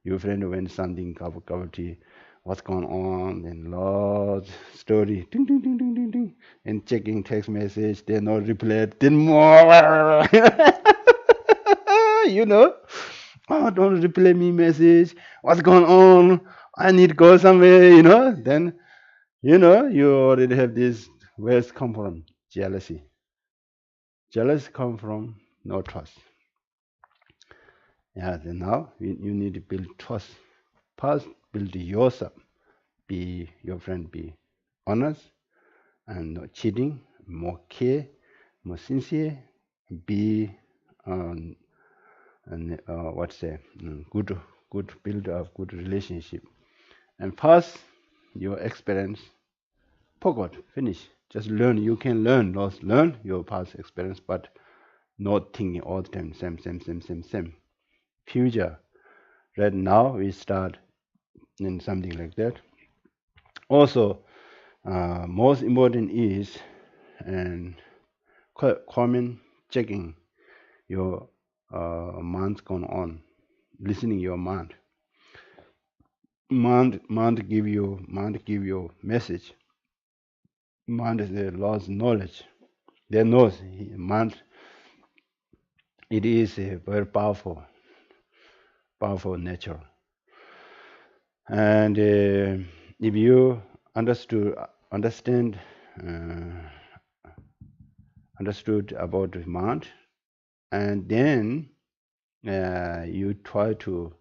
Your friend when something cup of tea, what's going on, then lost story, ding, ding, ding, ding, ding, ding, and checking text message, they no reply, then more, you know, oh, don't reply me message, what's going on, I need to go somewhere, then, you already have this, where's come from? Jealousy. Jealousy come from no trust. Yeah, then now you need to build trust. First, build yourself. Be your friend, be honest and not cheating, more care, more sincere, be and what's say good build a good relationship. And first, your experience, forgot, finish. Just learn. You can learn, not learn your past experience, but not thinking all the time, same. Future. Right now, we start in something like that. Also, most important is and comment checking your mind going on, listening your mind. Mind give you message. Mind is the lost knowledge. They knows mind. It is a very powerful nature. And if you understand about the mind, and then you try to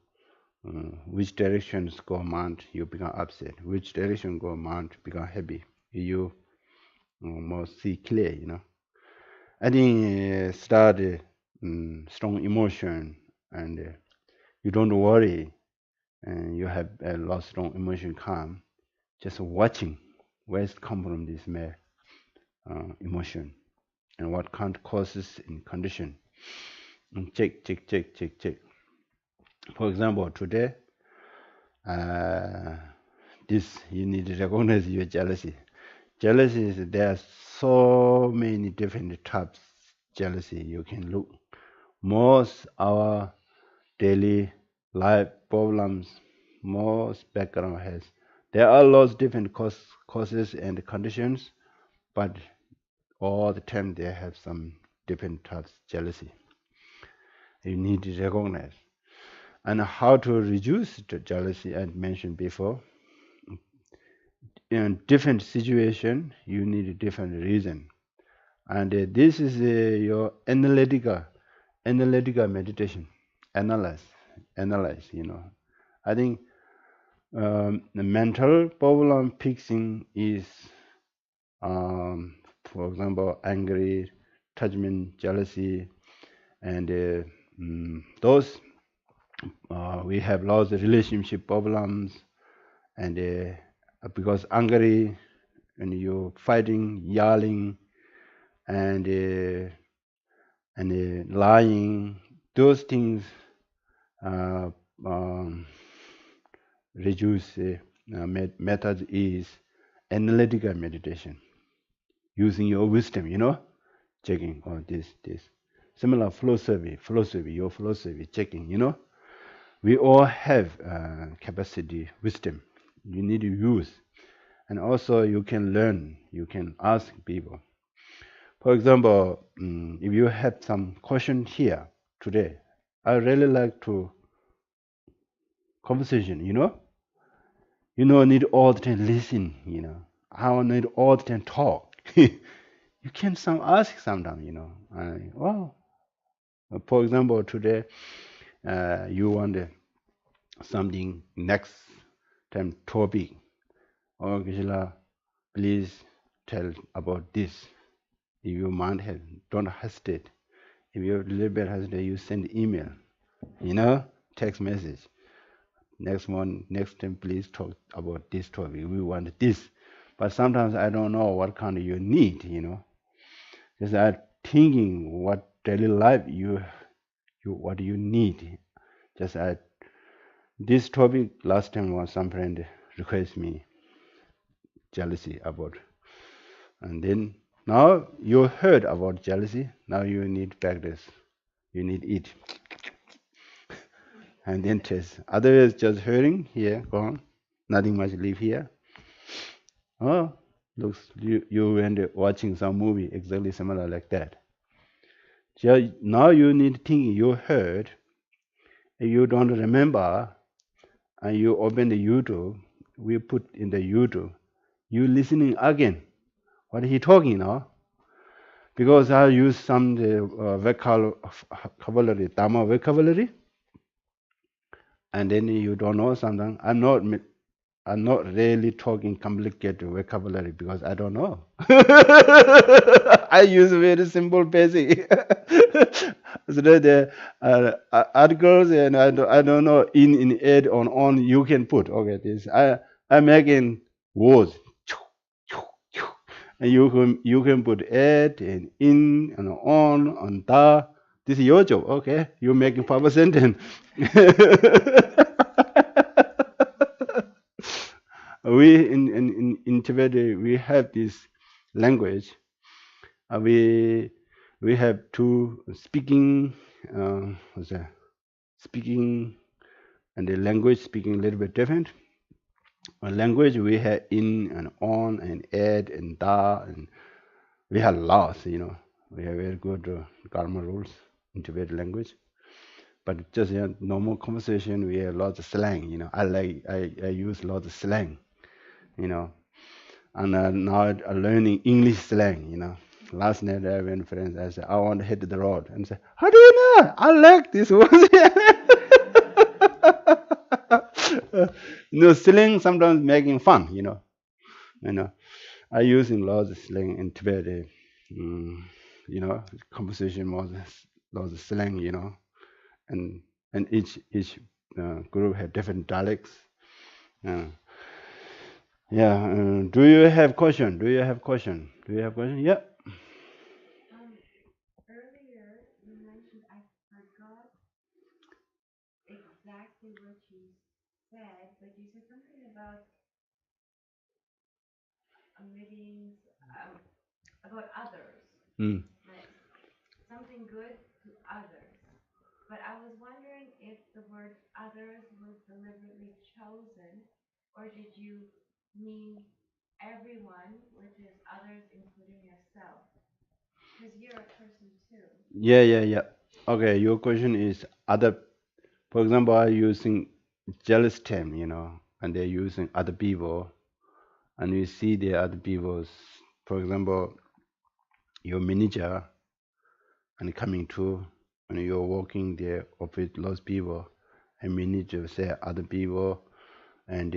which directions go mind, you become upset. Which direction go mind, become happy. You more see clear, I think start strong emotion, and you don't worry, and you have a lot of strong emotion come. Just watching where it come from this emotion, and what kind of causes and condition. And check. For example, today, this you need to recognize your jealousy. Jealousy is there are so many different types jealousy you can look. Most our daily life problems, most background has. There are lots of different causes and conditions, but all the time they have some different types jealousy. You need to recognize. And how to reduce the jealousy I mentioned before. in different situation, you need a different reason. And this is your analytical meditation. Analyze. I think the mental problem fixing is, for example, angry, attachment, jealousy, and those we have lots of relationship problems, and because angry and you're fighting, yelling, and lying, those things uh, um, reduce. Method is analytical meditation, using your wisdom, checking this. Similar your philosophy, checking, we all have capacity, wisdom. You need to use, and also you can learn. You can ask people. For example, if you have some question here today, I really like to conversation. Need all the time listen. I don't need all the time talk. You can some ask sometimes. Well, for example, today you want something next time topic. Oh, Gisela, please tell about this. If you mind, don't hesitate. If you're a little bit hesitate, you send email, text message. Next time, please talk about this topic. We want this. But sometimes I don't know what kind of you need, Just I'm thinking what daily life what you need. Just this topic last time was some friend request me jealousy about, and then now you heard about jealousy. Now you need practice. You need it, and then test. Otherwise, just hearing here, gone, nothing much live here. Oh, looks you and watching some movie exactly similar like that. Now you need thinking you heard. If you don't remember, and you open the YouTube, we put in the YouTube. You listening again. What he talking now? Because I use some vocabulary, Dhamma vocabulary, and then you don't know something. I'm not really talking complicated vocabulary because I don't know. I use very simple basic. So the articles, and I don't know in add on you can put. Okay, this I'm making words, and you can put add and in and on and da. This is your job. Okay, you're making proper sentence. We in Tibet we have this language. We have two speaking. What's that? Speaking and the language speaking a little bit different. Language we have in and on and add and da, and we have lots. We have very good grammar rules in Tibet language. But just normal conversation, we have lots of slang. I use lots of slang. You know, and now I'm learning English slang. Last night I went friends. I said I want to hit the road, and say, how do you know? I like this one. Slang sometimes making fun. You know. I using lots of slang in Tibet. Mm, conversation was lots of slang. And each group had different dialects. Uh, yeah. Do you have question? Do you have question? Yeah. Earlier, you mentioned, I forgot exactly what you said, but you said something about omitting, about others, Mm. like something good to others. But I was wondering if the word others was deliberately chosen, or did you mean everyone, which is others including yourself? Because you're a person too. Yeah. Okay, your question is other. For example, are using jealous term, and they're using other people, and you see the other people's, for example, your manager and coming to, and you're working there with lots of people, and manager say other people, and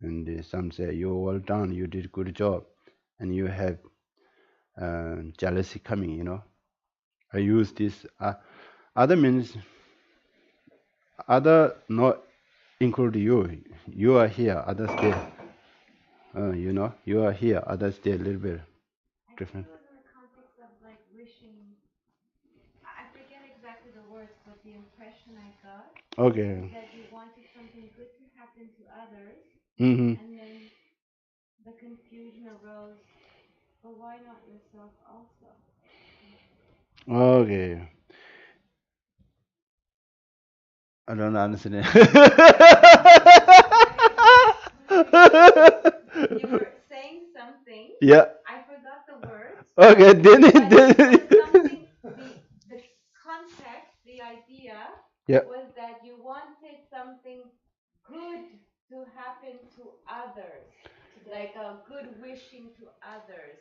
and some say you're well done, you did good job, and you have jealousy coming, I use this other means other not include you. You are here, others there. You are here, others there a little bit I think different. it was in the context of like wishing. I forget exactly the words, but the impression I got Okay. that you wanted something good to happen to others, Mm-hmm. and then the confusion arose. But why not yourself also? Okay. I don't understand. You were saying something. Yeah. I forgot the words. Okay. Then But it was something. The context, the idea yeah. was that you wanted something good to happen to others, like a good wishing to others.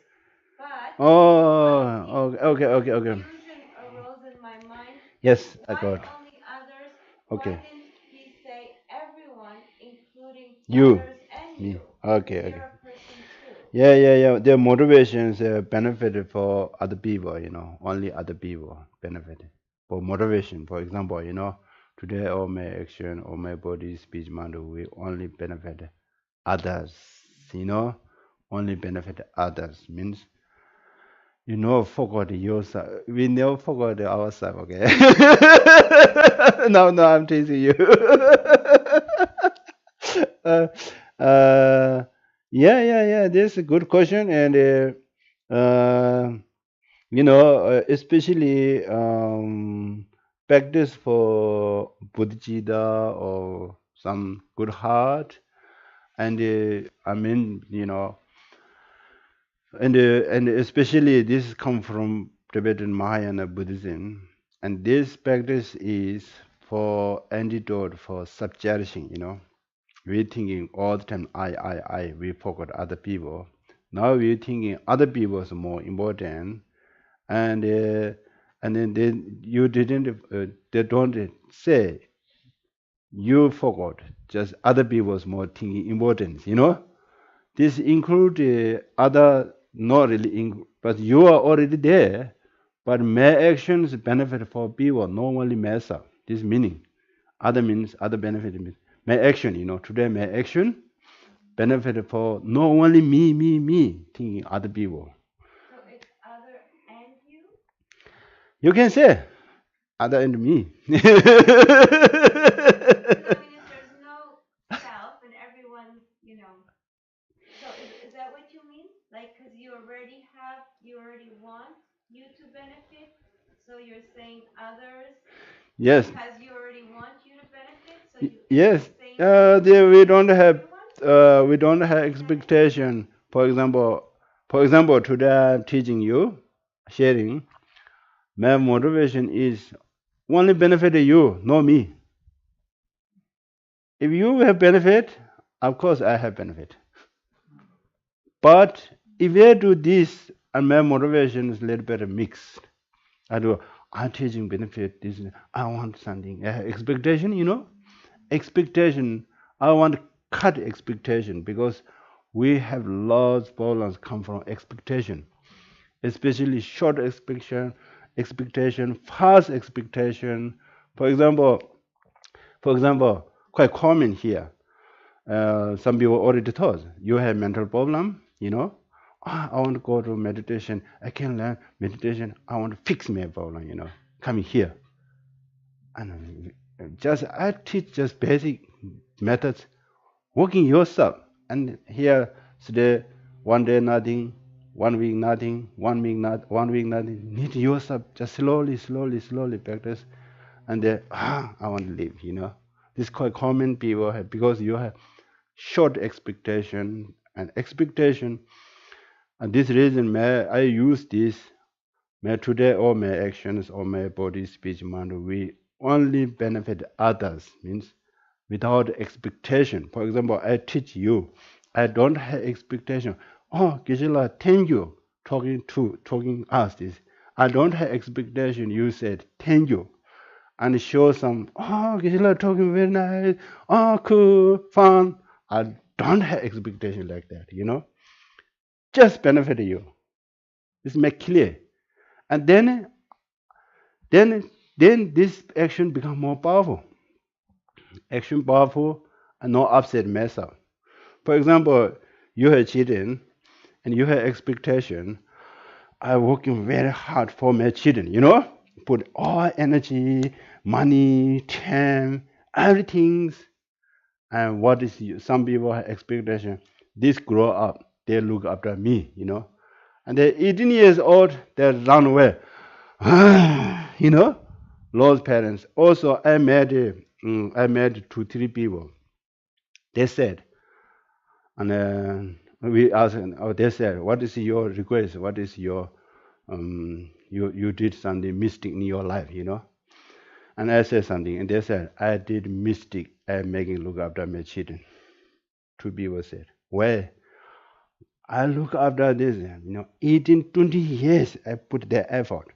But Oh. Okay. Okay. Okay. confusion arose in my mind. Yes, I Why got. only others? Why Okay. didn't he say everyone, including You. others and Me. you? Okay. Because Okay. you're a person too. Yeah, yeah, yeah. Their motivations benefited for other people, only other people benefit. For motivation, for example, today all my action, all my body, speech, mind, we only benefit others, only benefit others. Means, forgot yourself. We never forgot ourselves, okay? No, no, I'm teasing you. uh, uh, yeah, yeah, yeah. This is a good question, and especially practice for bodhicitta or some good heart, and I mean, and especially this come from Tibetan Mahayana Buddhism, and this practice is for antidote for sub-cherishing, we're thinking all the time, I, we forgot other people. Now we're thinking other people is more important, and then you didn't, they don't say you forgot, just other people's more thinking importance, This include other, not really, but you are already there, but my actions benefit for people, normally mess up. This meaning. Other means, other benefit means, my action, today my action benefit for not only me, thinking other people. So it's other and you? You can say other and me. Because I mean, if there's no self and everyone, so is that what you mean? Like, because you already want you to benefit, so you're saying others Yes, because you already want you to benefit, so you yes. saying There we don't have everyone? expectation. For example, today I'm teaching you, sharing. My motivation is only benefit you, not me. If you have benefit, of course I have benefit. But if I do this and my motivation is a little bit mixed, I do I'm teaching benefit this I want something expectation, expectation. I want to cut expectation because we have lots of problems come from expectation, especially short expectation, fast expectation. For example, quite common here. Some people already thought you have mental problem, I want to go to meditation. I can learn meditation. I want to fix my problem, coming here. And just I teach just basic methods, working yourself. And here today, one day nothing, 1 week nothing, 1 week not 1 week nothing. Need yourself just slowly practice, and then I want to live. This is quite common people have because you have short expectation and expectation. And this reason, may I use this. May today all my actions, all my body, speech, mind, we only benefit others. Means without expectation. For example, I teach you. I don't have expectation. Oh, Gisela, thank you talking us this. I don't have expectation. You said thank you and show some. Oh, Gisela talking very nice. Oh, cool, fun. I don't have expectation like that. Just benefit you. It's make clear, and then then this action become more powerful. Action powerful and no upset mess up. For example, you have children and you have expectation. I'm working very hard for my children. Put all energy, money, time, everything. And what is some people have expectation? This grow up, they look after me. And they're 18 years old, they run away. you know, Lost parents. Also, I met two, three people. They said, and we asked, they said, what is your request? What is your, you did something mistake in your life? And I said something, and they said, I did mistake. I'm making look after my children. Two people said, well, I look after this, 18, 20 years, I put the effort.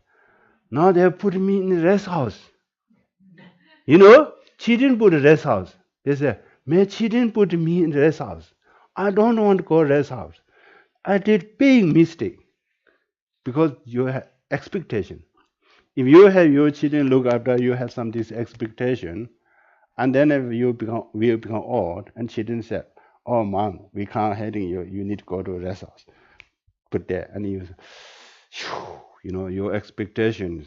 Now they put me in rest house. Children put rest house. They say, my children put me in rest house. I don't want to go rest house. I did big mistake because you have expectation. If you have your children look after, you have some this expectation, and then if will become old, and children say, "Oh, mom, we can't handle you. You need to go to rest house." Put there, and your expectations,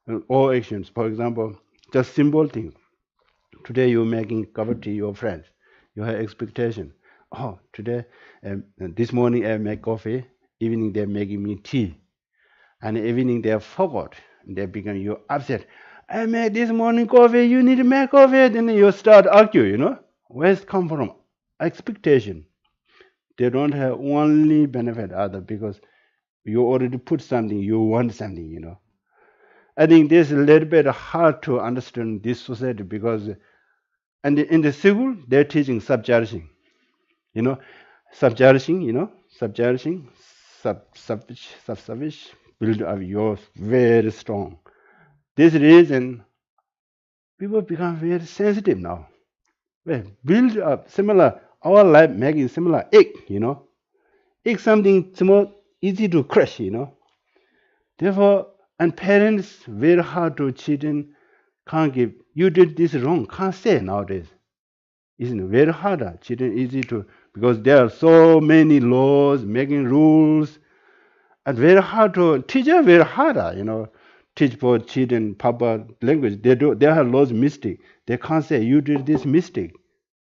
and all actions. For example, just simple things. Today you're making cup of tea, your friends. You have expectation. Oh, today, this morning I make coffee. Evening they're making me tea. And evening they forgot. They become you upset. I made this morning coffee. You need to make coffee. Then you start argue. Where's it come from? Expectation. They don't have only benefit other because you already put something. You want something. I think this is a little bit hard to understand this society because and in the school they're teaching subjugation. You know, subjugation, sub build up yours very strong. This reason people become very sensitive now. Well, build up similar our life making similar egg. Egg something small, easy to crush. Therefore, and parents very hard to children can't give. You did this wrong. Can't say nowadays. Isn't it very hard? Children easy to because there are so many laws making rules and very hard to teacher very hard. Teach for children proper language. They have lots of mistake. They can't say you did this mistake.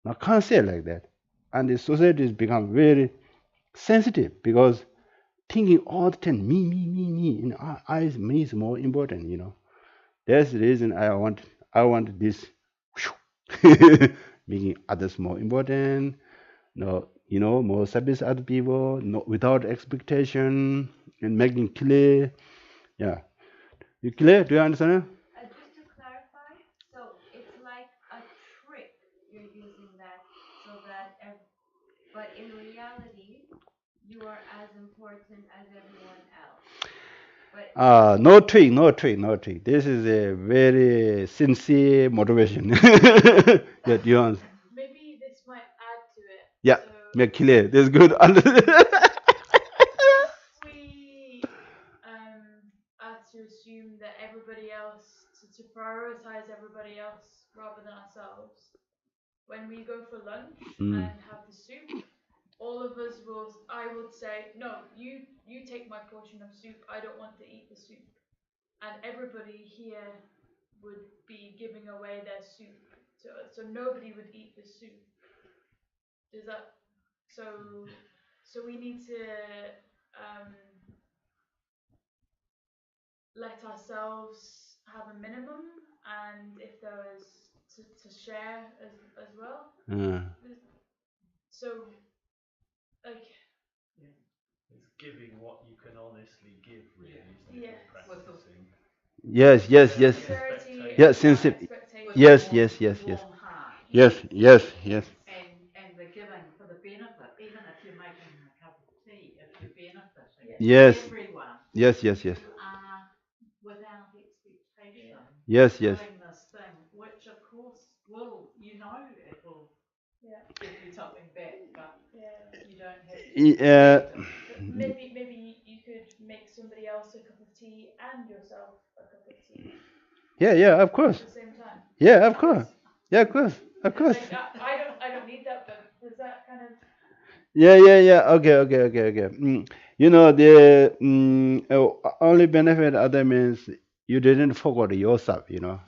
Now can't say like that. And the society has become very sensitive because thinking all the time me. Me is more important. That's the reason I want this making others more important. No, more service other people, no, without expectation and making clear. Yeah. You clear? Do you understand? Just to clarify, so it's like a trick you're using that so that, but in reality, you are as important as everyone else. But No trick, no trick, no trick. This is a very sincere motivation. That you understand? Maybe this might add to it. Yeah, So make clear. This is good. we are to assume that everybody else, to prioritize everybody else rather than ourselves. When we go for lunch Mm. and have the soup, all of us will. I would say, no, you take my portion of soup. I don't want to eat the soup, and everybody here would be giving away their soup to us, so nobody would eat the soup. Does that so we need to um, let ourselves have a minimum, and if there is to share as well. So like It's giving what you can honestly give, really, isn't it? Yes. You're practicing. Yes, yes, yes. sincerity Yes, and sincere. expectation. Yes, yes, yes, yes. Yes, yes, yes, And the giving for the benefit, even if you're making a cup of tea, if you're benefiting yes, everyone, yes, yes, yes, without expectation, yes, yes. doing this thing, which of course will, it will Yeah. give you something back, but Yeah. you don't have to Y- expect it. But maybe you could make somebody else a cup of tea and yourself a cup of tea yeah, yeah, of course. at the same time. Yeah, of course. Yeah, of course, of course. Like I don't need that, but does that kind of Yeah, yeah, yeah. Okay, okay, okay, okay. You know, the only benefit other means you didn't forget yourself, you know,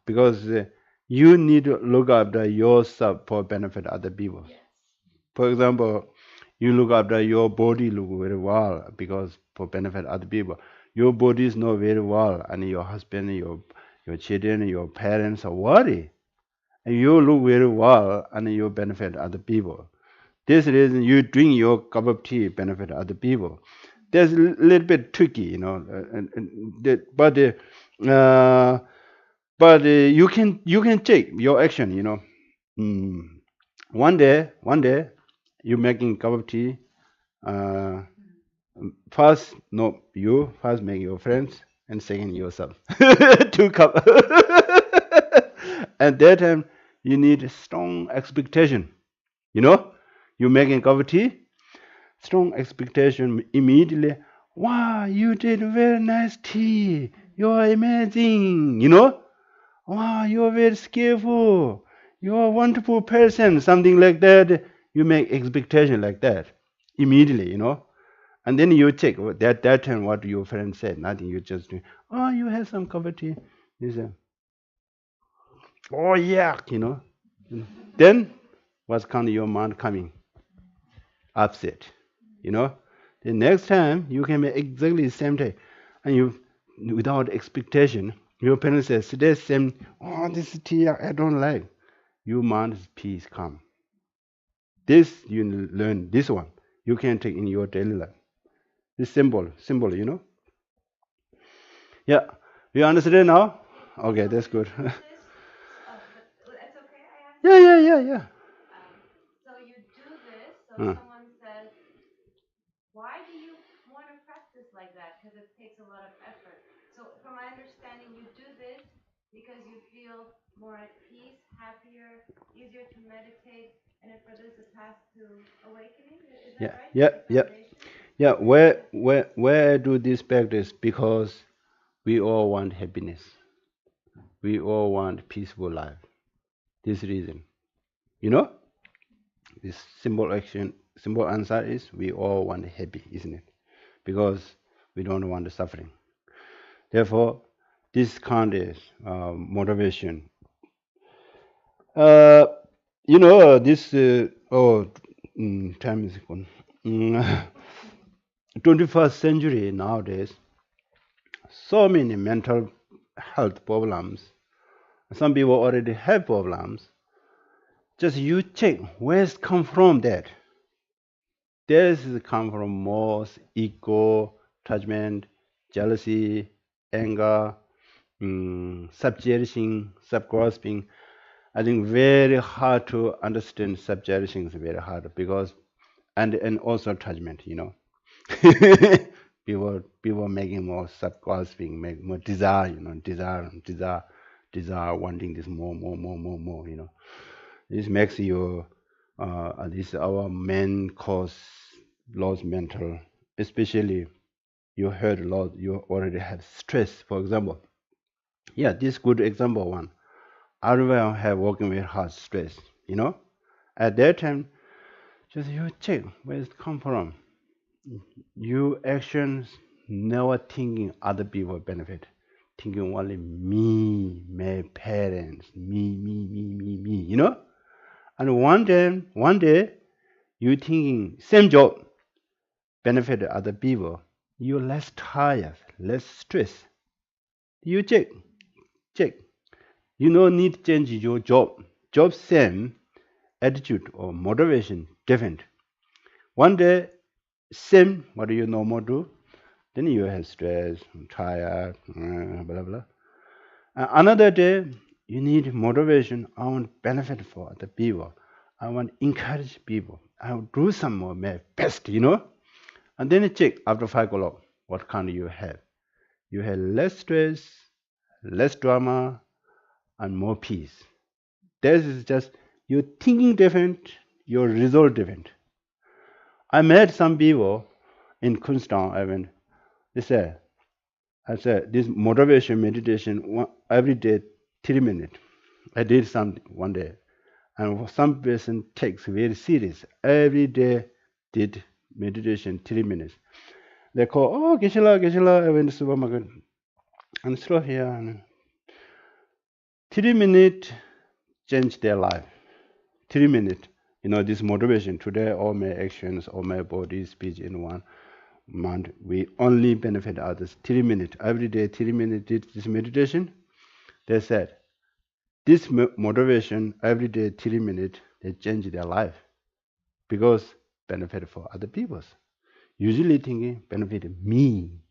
because you need to look after yourself for benefit other people. yes. For example, you look after your body look very well because for benefit other people. Your body is not very well, and your husband, your children, your parents are worried. And you look very well, and you benefit other people. This reason you drink your cup of tea benefit other people. That's a little bit tricky, you know, uh, but you can check your action, you know. Mm. One day, you making cup of tea. Uh, First, no, you first make your friends, and second yourself. Two cup. At that time, you need strong expectation. You know, you making cup of tea, strong expectation immediately. Wow, you did very nice tea. You're amazing. You know, wow, you're very skillful. You're a wonderful person. Something like that. You make expectation like that immediately. You know, and then you check that time what your friend said. Nothing. You just do. Oh, you have some cup of tea. You say, oh yeah. You know. Then what's kind of your mind coming? Upset. You know. The next time you can make exactly the same thing, and you without expectation. Your parents says today same. Oh, this tea I don't like. Your mind's peace come. This you learn. This one you can take in your daily life. This symbol. You know. Yeah. You understand now? Okay, that's good. But it's okay, I asked. Yeah, yeah, yeah, yeah. So you do this, so Uh, someone says, why do you want to practice like that? Because it takes a lot of effort. So from my understanding, you do this because you feel more at peace, happier, easier to meditate, and it furthers the path to awakening. Is yeah, that right? yeah, That's the yeah, foundation? yeah. Where I do this practice? Because we all want happiness. We all want peaceful life. This reason, you know, this simple answer is we all want happy, isn't it? Because we don't want the suffering. Therefore, this kind of motivation. Uh, this. Time is gone. 21st century nowadays, so many mental health problems. Some people already have problems. Just you check where's come from that. This is come from most ego, attachment, jealousy, anger, subjection, subgrasping. I think very hard to understand subjection is very hard because and also attachment, you know. People making more subgrasping, make more desire, you know, desire, wanting this more, you know. This makes you at least our main cause lost mental, especially you heard a lot, you already had stress, for example. Yeah, this good example one. Everyone have working with hard stress, you know. At that time, just you check where it come from. Your actions never thinking other people benefit. Thinking only me, my parents, me, you know? And one day you thinking same job benefit other people. You're less tired, less stress. You check. You don't need change your job. Job same, attitude or motivation different. One day same, what do you normal do? Then you have stress, tired, blah blah. Another day You need motivation. I want benefit for the people. I want encourage people. I will do some more my best, And then you check after 5 o'clock, what kind you have. You have less stress, less drama, and more peace. This is just you're thinking different, your result different. I met some people in Kunstan. I said, this motivation meditation every day, 3 minutes. I did something one day, and some person takes very serious. Every day did meditation 3 minutes. They call, oh, Geshe-la, I went to supermarket and stop here. And 3 minutes change their life. 3 minutes. This motivation today, all my actions, all my body, speech in 1 month, we only benefit others. 3 minutes. Every day, 3 minutes did this meditation. They said, this motivation, every day, 3 minutes, they change their life because benefit for other people's. Usually thinking benefit me.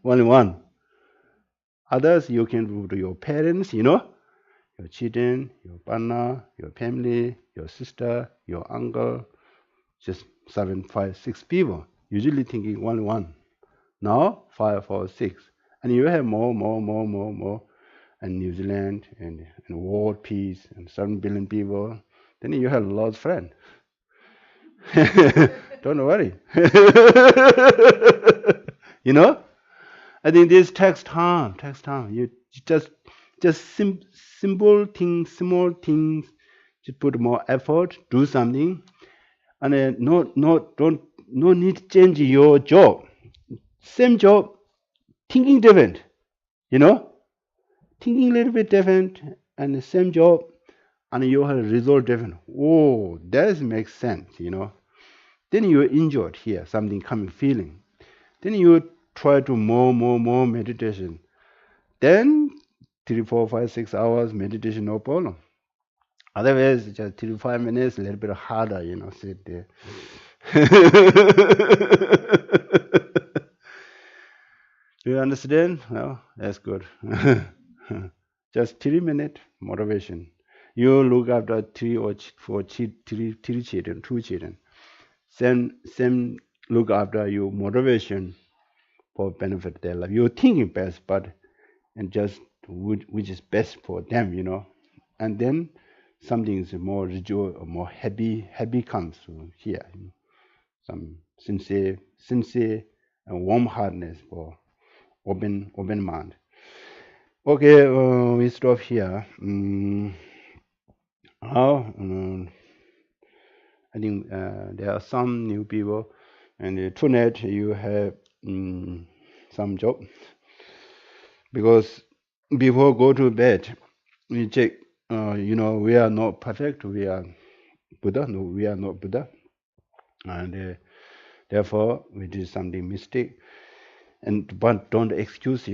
Only one. Others you can do to your parents, your children, your partner, your family, your sister, your uncle, just 7, 5, 6 people. Usually thinking only one. Now 5, 4, 6. And you have more. And New Zealand and world peace and 7 billion people. Then you have lots of friends. Don't worry. I think this takes time. You just simple things, small things. Just put more effort, do something, and no need to change your job. Same job, thinking different. Thinking a little bit different, and the same job, and you have a result different. Oh, that makes sense. Then you enjoy it here, something coming feeling. Then you try to more meditation. Then 3, 4, 5, 6 hours meditation, no problem. Otherwise, just 3 to 5 minutes, a little bit harder, sit there. Do you understand? No, that's good. Just 3 minutes motivation. You look after 3 or 4, 3 children, 2 children. Same look after your motivation for benefit their life. You're thinking best, and just which is best for them, And then something is more joy, more happy comes here. Some sincere and warm heartedness for open mind. Okay, we stop here. Now, I think there are some new people, and tonight you have some job, because before go to bed, we check. We are not perfect. We are Buddha. No, we are not Buddha, and therefore we did something mistake. But don't excuse,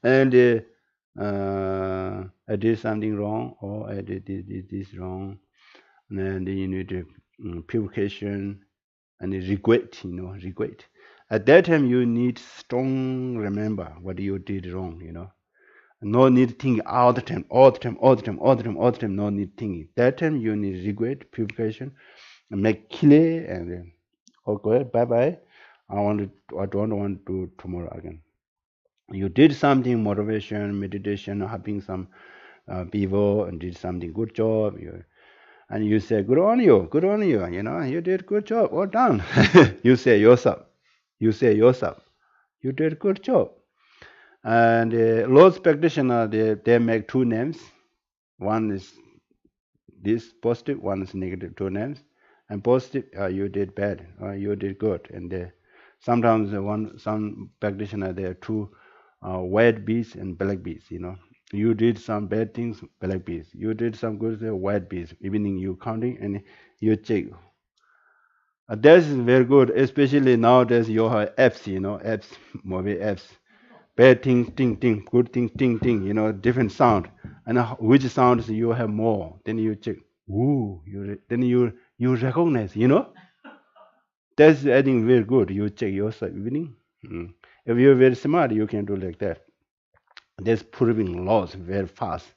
And I did something wrong, or I did this wrong, and then you need purification and regret, regret. At that time, you need strong remember what you did wrong, No need thinking all the time. No need thinking. That time you need regret, purification, and make clear, and okay, bye. I don't want to do tomorrow again. You did something, motivation, meditation, helping some people, and did something good job. And you say, good on you, you did good job, well done. You say yourself, you did good job. And Lord's practitioner, they make 2 names. One is this positive, one is negative, 2 names. And positive, you did bad, you did good. And sometimes some practitioner, there are 2 white beads and black beads, You did some bad things, black beads. You did some good things, white beads. Evening you counting and you check. That is very good, especially nowadays you have apps, apps, mobile apps. Bad things, ting, good things, ting, different sound. And which sounds you have more. Then you check. Ooh, then you recognize, That's I think very good. You check yourself evening. If you're very smart, you can do like that. That's proving laws very fast,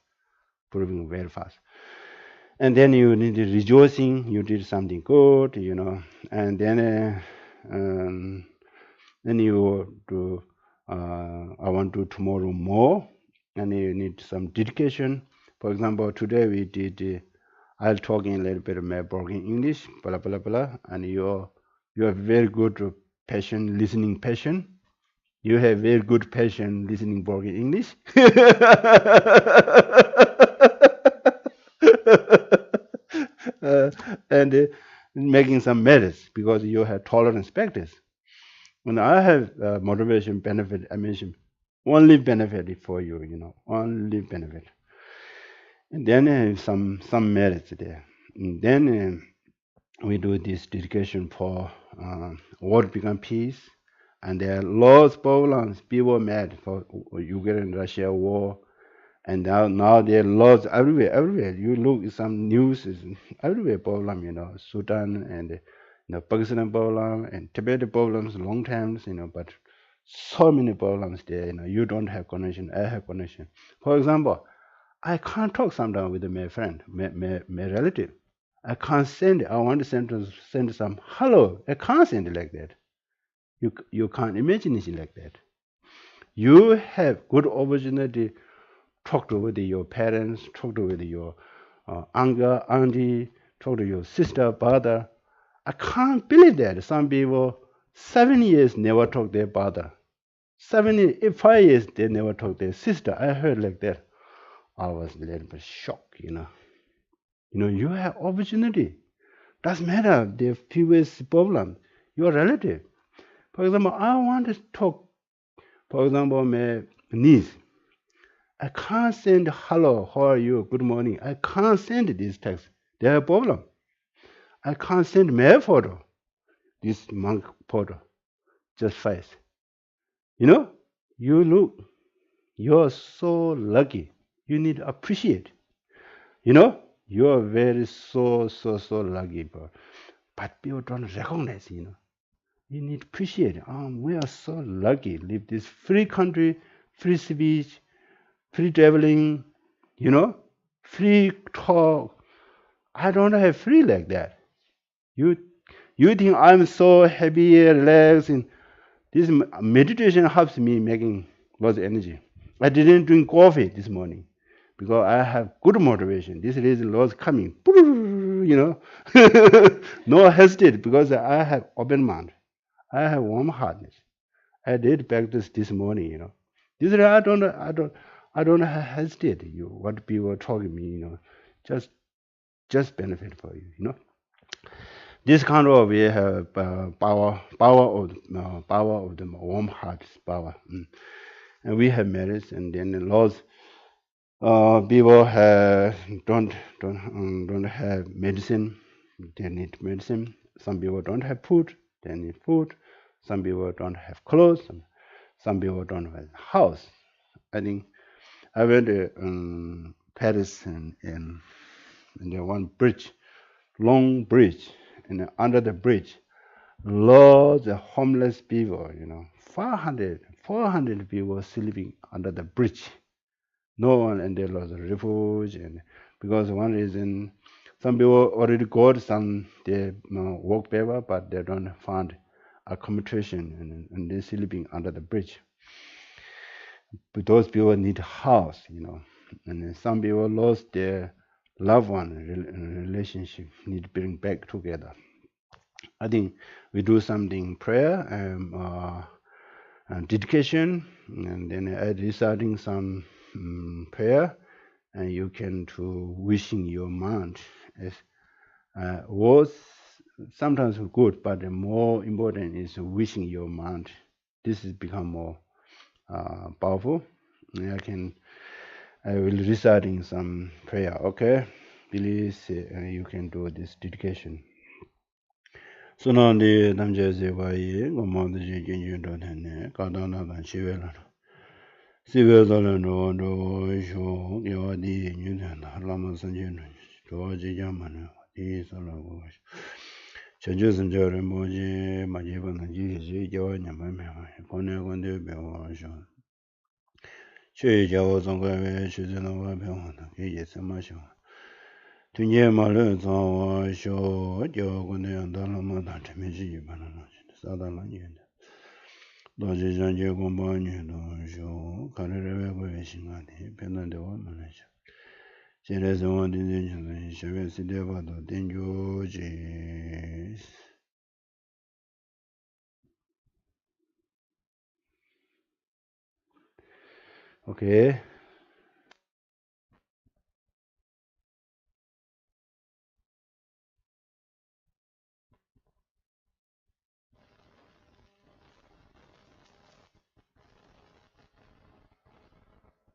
proving very fast. And then you need rejoicing, you did something good, and then you do, I want to do tomorrow more, and you need some dedication. For example, today we did, I'll talk in a little bit of my broken English, blah, blah, blah, and you have very good passion, listening passion. You have very good passion listening broken English. uh, and making some merits because you have tolerance practice. When I have motivation benefit, I mention only benefit for you, only benefit. And then some merits there. And then we do this dedication for world become peace. And there are lots of problems. People mad for Ukraine and Russia war. And now there are lots everywhere. You look at some news, is everywhere problem, Sudan and Pakistan problem and Tibet problems, long times, but so many problems there. You don't have connection, I have connection. For example, I can't talk sometimes with my friend, my relative. I can't send. I want to send some hello. I can't send it like that. You can't imagine it like that. You have good opportunity. Talk to with your parents. Talk to with your uncle, auntie. Talk to your sister, brother. I can't believe that some people 7 years never talk to their brother. 5 years they never talk to their sister. I heard like that. I was a little bit shocked. You have opportunity. Doesn't matter the previous problem. Your relative. For example, I want to talk. For example, my niece. I can't send hello, how are you, good morning. I can't send this text. They have a problem. I can't send my photo, this monk photo, just face. You're so lucky. You need to appreciate. You are very so lucky, bro. But people don't recognize, You need to appreciate. We are so lucky. Live this free country, free speech, free traveling, free talk. I don't have free like that. You think I'm so happy, relaxed, and this meditation helps me making lots of energy. I didn't drink coffee this morning because I have good motivation. This reason lots coming, no hesitate because I have open mind. I have warm heartness. I did practice this morning. This is I don't hesitate. What people talking me, just benefit for you. This kind of we have power of the warm heart power, and we have merits, and then the laws. People don't have medicine. They need medicine. Some people don't have food. They need food. Some people don't have clothes. Some people don't have house. I think I went to Paris and there one bridge, long bridge, and under the bridge, lots of homeless people. 400 people sleeping under the bridge. No one, and there was a refuge, and because one reason, some people already got some their work paper, but they don't find accommodation, and they're sleeping under the bridge. But those people need house, and some people lost their loved one relationship, need to bring back together. I think we do something prayer and dedication, and then reciting some prayer, and you can to wishing your mind as words sometimes good, but the more important is wishing your mind. This has become more powerful. I will reciting some prayer. Okay, please you can do this dedication. So now the namjaze waye ngomande jinjin do ne kadana dan shivela. Sivela no do sho yo di nyun na lama sanjin do ji jamana di sala go. 전주선 저를 뭐지 마지막은 지지 저냐 말면 권내 권대 배워서 최저와 정가에 시즌의 배워는 이게什么죠 등에 말은 저와쇼 저거는 안달만 다트면지 바나나 사다만 이 노지전제 공부하는 쇼 가르르 외신간에 변한데 원만하죠. 제래서 원딘진 셔베스 데바도 땡교지 오케이.